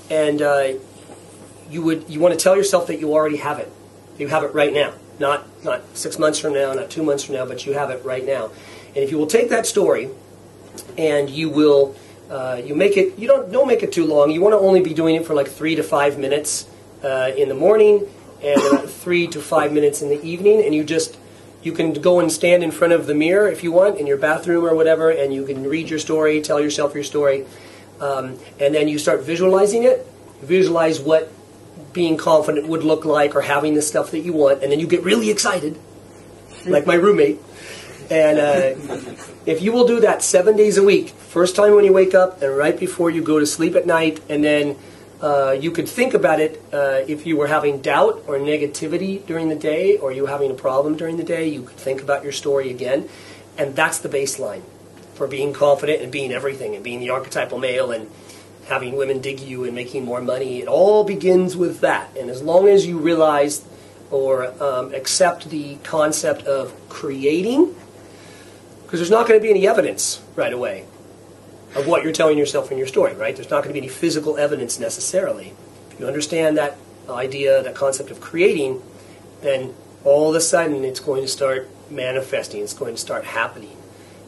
and you want to tell yourself that you already have it. You have it right now, not 6 months from now, not 2 months from now, but you have it right now. And if you will take that story, and you will you make it. You don't make it too long. You want to only be doing it for like 3 to 5 minutes in the morning, and about 3 to 5 minutes in the evening, and you can go and stand in front of the mirror if you want in your bathroom or whatever, and you can read your story, tell yourself your story. And then you start visualizing it. Visualize what being confident would look like, or having the stuff that you want, and then you get really excited, like my roommate. And if you will do that 7 days a week, first time when you wake up and right before you go to sleep at night, and then you could think about it if you were having doubt or negativity during the day, or you were having a problem during the day, you could think about your story again. And that's the baseline for being confident and being everything, and being the archetypal male, and having women dig you and making more money. It all begins with that. And as long as you realize or accept the concept of creating, because there's not going to be any evidence right away of what you're telling yourself in your story, right? There's not going to be any physical evidence necessarily. If you understand that idea, that concept of creating, then all of a sudden it's going to start manifesting. It's going to start happening.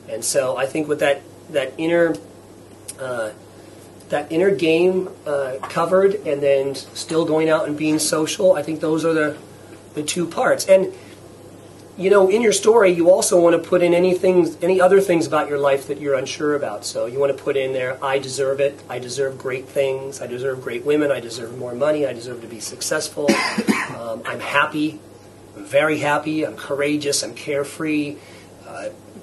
And so I think with that inner game covered, and then still going out and being social, I think those are the two parts. And in your story, you also want to put in any other things about your life that you're unsure about. So you want to put in there, I deserve it. I deserve great things. I deserve great women. I deserve more money. I deserve to be successful. I'm happy. I'm very happy. I'm courageous. I'm carefree.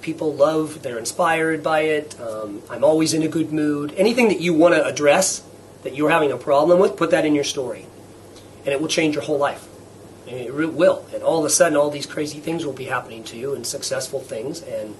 People love, they're inspired by it. I'm always in a good mood. Anything that you want to address, that you're having a problem with, put that in your story. And it will change your whole life. And it will. And all of a sudden, all these crazy things will be happening to you, and successful things. And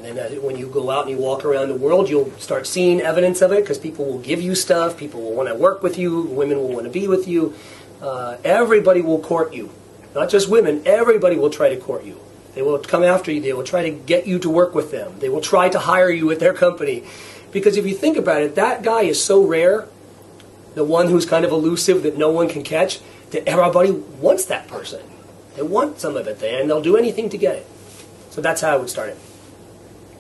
then when you go out and you walk around the world, you'll start seeing evidence of it, because people will give you stuff. People will want to work with you. Women will want to be with you. Everybody will court you. Not just women. Everybody will try to court you. They will come after you. They will try to get you to work with them. They will try to hire you at their company. Because if you think about it, that guy is so rare, the one who's kind of elusive that no one can catch, that everybody wants that person. They want some of it, and they'll do anything to get it. So that's how I would start it.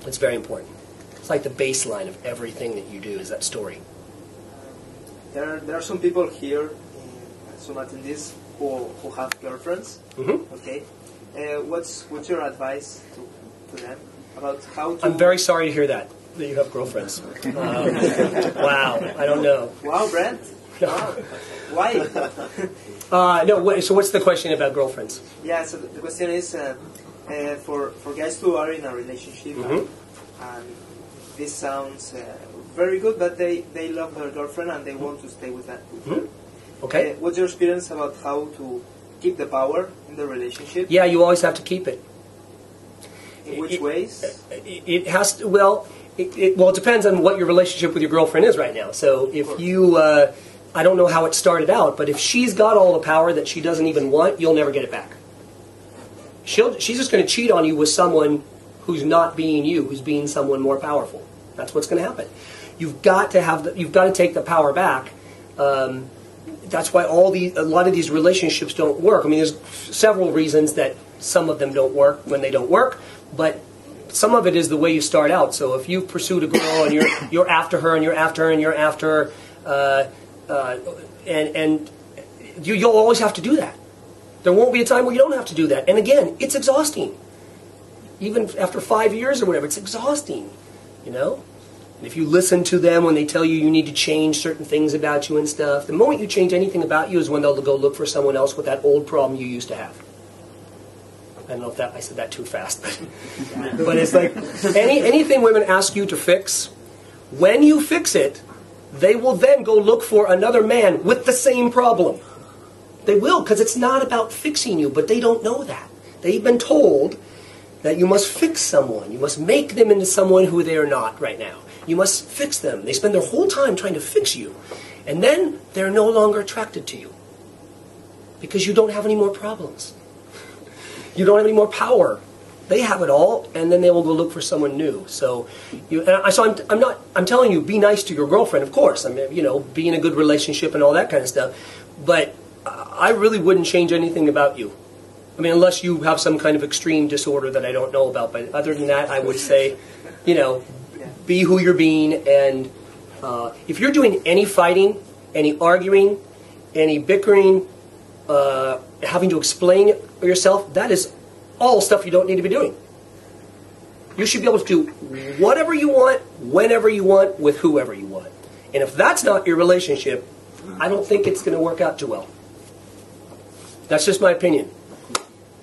It's very important. It's like the baseline of everything that you do is that story. There are some people here, some attendees, who have girlfriends. Mm-hmm. Okay. What's your advice to them about how to... I'm very sorry to hear that you have girlfriends. Wow, I don't know. Wow, Brent. Wow. Why? No. So what's the question about girlfriends? Yeah. So the question is for guys who are in a relationship, and this sounds very good, but they love their girlfriend and they want to stay with that. Okay. What's your experience about how to keep the power in the relationship? Yeah, you always have to keep it. In which ways? It has to. Well, it depends on what your relationship with your girlfriend is right now. So if you, I don't know how it started out, but if she's got all the power that she doesn't even want, you'll never get it back. She's just going to cheat on you with someone who's not being you, who's being someone more powerful. That's what's going to happen. You've got to take the power back. That's why a lot of these relationships don't work. I mean, there's several reasons that some of them don't work when they don't work, but some of it is the way you start out. So if you've pursued a girl and you're after her and you're after her and you're after her, and you'll always have to do that. There won't be a time where you don't have to do that. And again, it's exhausting. Even after 5 years or whatever, it's exhausting, you know? And if you listen to them when they tell you need to change certain things about you and stuff, the moment you change anything about you is when they'll go look for someone else with that old problem you used to have. I don't know if I said that too fast, but it's like anything women ask you to fix, when you fix it, they will then go look for another man with the same problem. They will, because it's not about fixing you, but they don't know that. They've been told that you must fix someone. You must make them into someone who they are not right now. You must fix them. They spend their whole time trying to fix you. And then they're no longer attracted to you. Because you don't have any more problems. You don't have any more power. They have it all, and then they will go look for someone new. So I'm telling you, be nice to your girlfriend, of course. I mean, be in a good relationship and all that kind of stuff. But I really wouldn't change anything about you. I mean, unless you have some kind of extreme disorder that I don't know about. But other than that, I would say, be who you're being. And if you're doing any fighting, any arguing, any bickering, having to explain yourself, that is all stuff you don't need to be doing. You should be able to do whatever you want, whenever you want, with whoever you want. And if that's not your relationship, I don't think it's going to work out too well. That's just my opinion.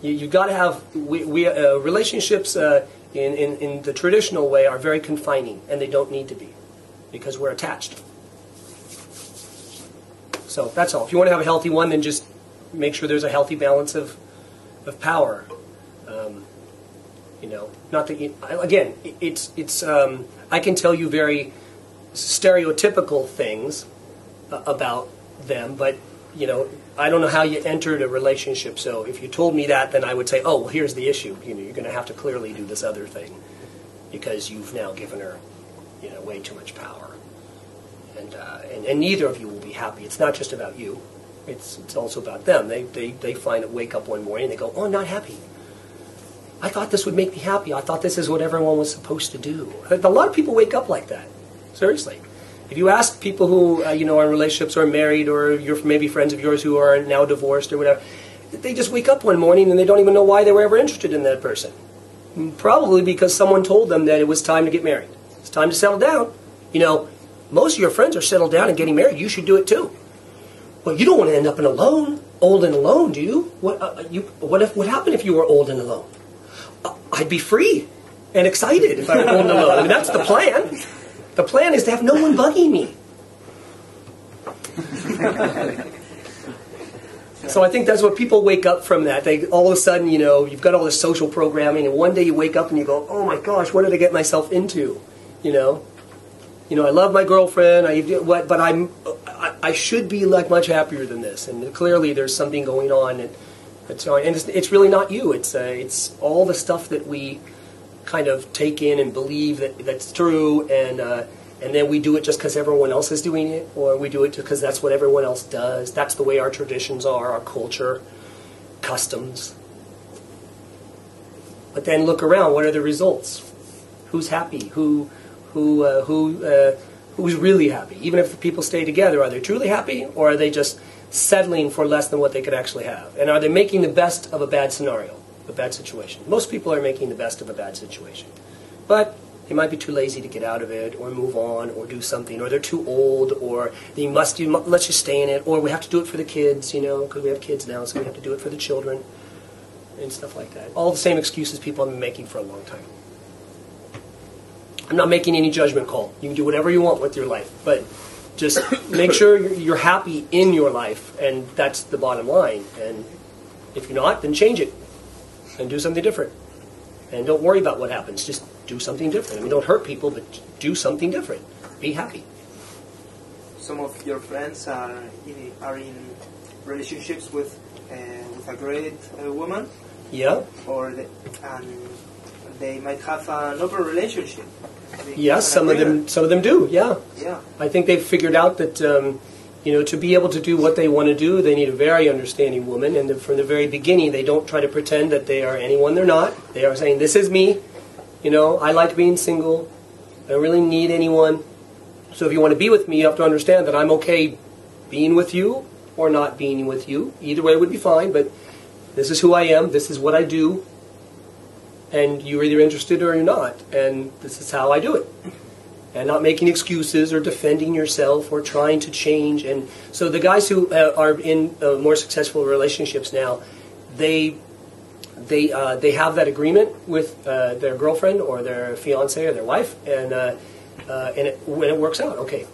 You've got to have relationships in the traditional way are very confining, and they don't need to be, because we're attached. So that's all. If you want to have a healthy one, then just make sure there's a healthy balance of power. Not that again, it's I can tell you very stereotypical things about them, but I don't know how you entered a relationship. So if you told me that, then I would say, oh, well, here's the issue. You're going to have to clearly do this other thing because you've now given her, way too much power, and neither of you will be happy. It's not just about you. It's also about them. They wake up one morning and they go, oh, I'm not happy. I thought this would make me happy. I thought this is what everyone was supposed to do. A lot of people wake up like that. Seriously. If you ask people who are in relationships or are married, or you're maybe friends of yours who are now divorced or whatever, they just wake up one morning and they don't even know why they were ever interested in that person. Probably because someone told them that it was time to get married. It's time to settle down. Most of your friends are settled down and getting married. You should do it too. Well, you don't want to end up old and alone, do you? What happened if you were old and alone? I'd be free and excited if I were holding alone. I mean, that's the plan. The plan is to have no one bugging me. So I think that's what people wake up from that. They all of a sudden, you've got all this social programming, and one day you wake up and you go, "Oh my gosh, what did I get myself into?" I love my girlfriend, but I should be like much happier than this. And clearly, there's something going on, and it's really not you. It's all the stuff that we kind of take in and believe that's true, and then we do it just because everyone else is doing it, or we do it because that's what everyone else does. That's the way our traditions are, our culture, customs. But then look around. What are the results? Who's happy? Who's really happy? Even if the people stay together, are they truly happy, or are they just settling for less than what they could actually have? And are they making the best of a bad scenario, a bad situation? Most people are making the best of a bad situation, but they might be too lazy to get out of it, or move on, or do something, or they're too old, or let's just stay in it, or we have to do it for the kids, because we have kids now, so we have to do it for the children, and stuff like that. All the same excuses people have been making for a long time. I'm not making any judgment call. You can do whatever you want with your life, but just make sure you're happy in your life, and that's the bottom line. And if you're not, then change it, and do something different. And don't worry about what happens. Just do something different. I mean, don't hurt people, but do something different. Be happy. Some of your friends are in relationships with a great woman. Yeah. And they might have an open relationship. Yes, some of them do. Yeah. Yeah. I think they've figured out that to be able to do what they want to do, they need a very understanding woman. And from the very beginning, they don't try to pretend that they are anyone they're not. They are saying, "This is me. I like being single. I don't really need anyone. So if you want to be with me, you have to understand that I'm okay being with you or not being with you. Either way would be fine, but this is who I am. This is what I do. And you're either interested or you're not. And this is how I do it." And not making excuses or defending yourself or trying to change. And so the guys who are in more successful relationships now, they have that agreement with their girlfriend or their fiance or their wife, and when it works out, okay,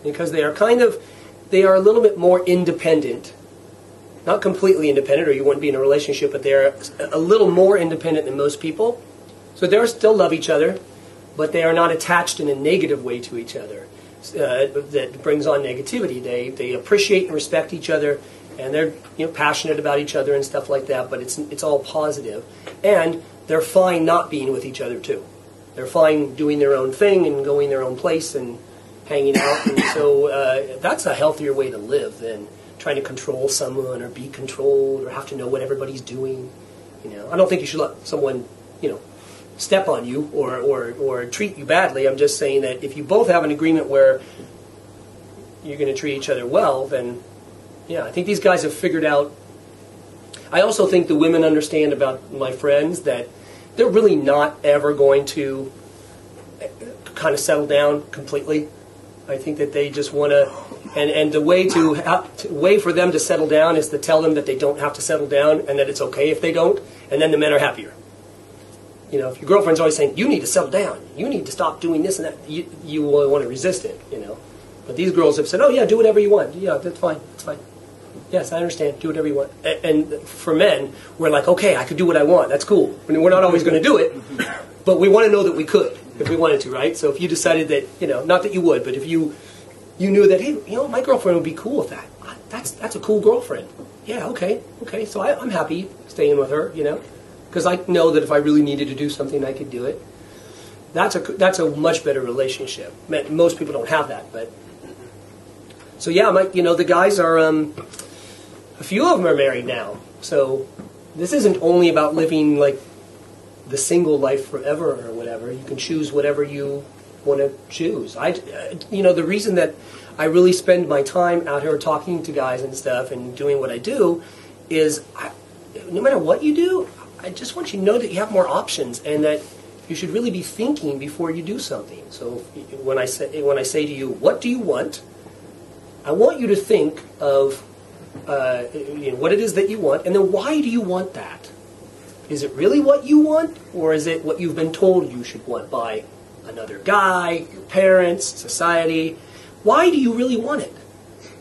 because they are a little bit more independent. Not completely independent, or you wouldn't be in a relationship, but they're a little more independent than most people. So they still love each other, but they are not attached in a negative way to each other that brings on negativity. They appreciate and respect each other, and they're passionate about each other and stuff like that. But it's all positive, and they're fine not being with each other too. They're fine doing their own thing and going their own place and hanging out. And so that's a healthier way to live than trying to control someone or be controlled or have to know what everybody's doing. I don't think you should let someone step on you or treat you badly. I'm just saying that if you both have an agreement where you're going to treat each other well, then I think these guys have figured out. I also think the women understand about my friends that they're really not ever going to kind of settle down completely. I think that they just want to, and the way for them to settle down is to tell them that they don't have to settle down and that it's okay if they don't, and then the men are happier. If your girlfriend's always saying, "You need to settle down, you need to stop doing this and that," you will want to resist it, But these girls have said, "Oh yeah, do whatever you want. Yeah, that's fine. It's fine. Yes, I understand. Do whatever you want." And for men, we're like, "Okay, I could do what I want. That's cool." I mean, we're not always going to do it, but we want to know that we could if we wanted to, right? So if you decided that, not that you would, but if you knew that, hey, my girlfriend would be cool with that. That's a cool girlfriend. Yeah, okay. So I'm happy staying with her, because I know that if I really needed to do something, I could do it. That's a much better relationship. Most people don't have that, but so the guys are. A few of them are married now, so this isn't only about living like the single life forever or whatever. You can choose whatever you want to choose. The reason that I really spend my time out here talking to guys and stuff and doing what I do is, no matter what you do, I just want you to know that you have more options and that you should really be thinking before you do something. So when I say to you, "What do you want?" I want you to think of what it is that you want, and then why do you want that? Is it really what you want, or is it what you've been told you should want by another guy, your parents, society? Why do you really want it?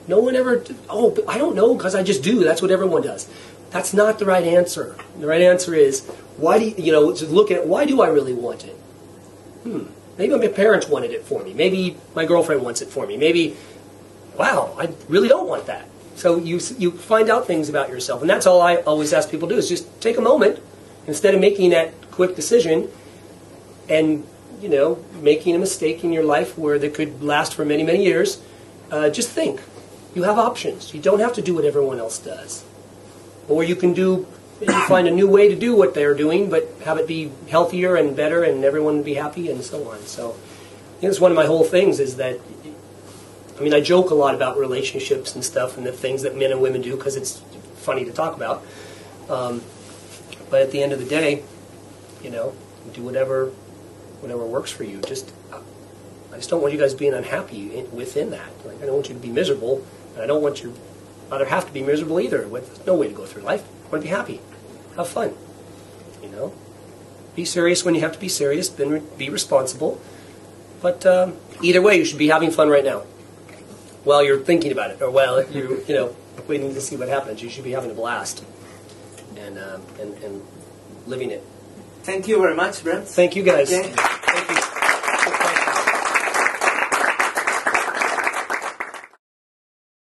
No one ever, oh, but I don't know, because I just do. That's what everyone does. That's not the right answer. The right answer is, why do you, to look at, why do I really want it? Maybe my parents wanted it for me. Maybe my girlfriend wants it for me. Maybe, wow, I really don't want that. So you find out things about yourself. And that's all I always ask people to do, is just take a moment, instead of making that quick decision and, making a mistake in your life where that could last for many, many years. Just think. You have options. You don't have to do what everyone else does. Or you can find a new way to do what they're doing, but have it be healthier and better, and everyone be happy, and so on. So, it's one of my whole things is that, I joke a lot about relationships and stuff, and the things that men and women do, because it's funny to talk about. But at the end of the day, do whatever works for you. I just don't want you guys being unhappy within that. Like, I don't want you to be miserable, and I don't want your other half to be miserable either. There's no way to go through life. I want to be happy. Have fun. Be serious when you have to be serious. Then be responsible. But either way, you should be having fun right now. While you're thinking about it, or while you're waiting to see what happens, you should be having a blast and living it. Thank you very much, Brent. Thank you, guys. Okay.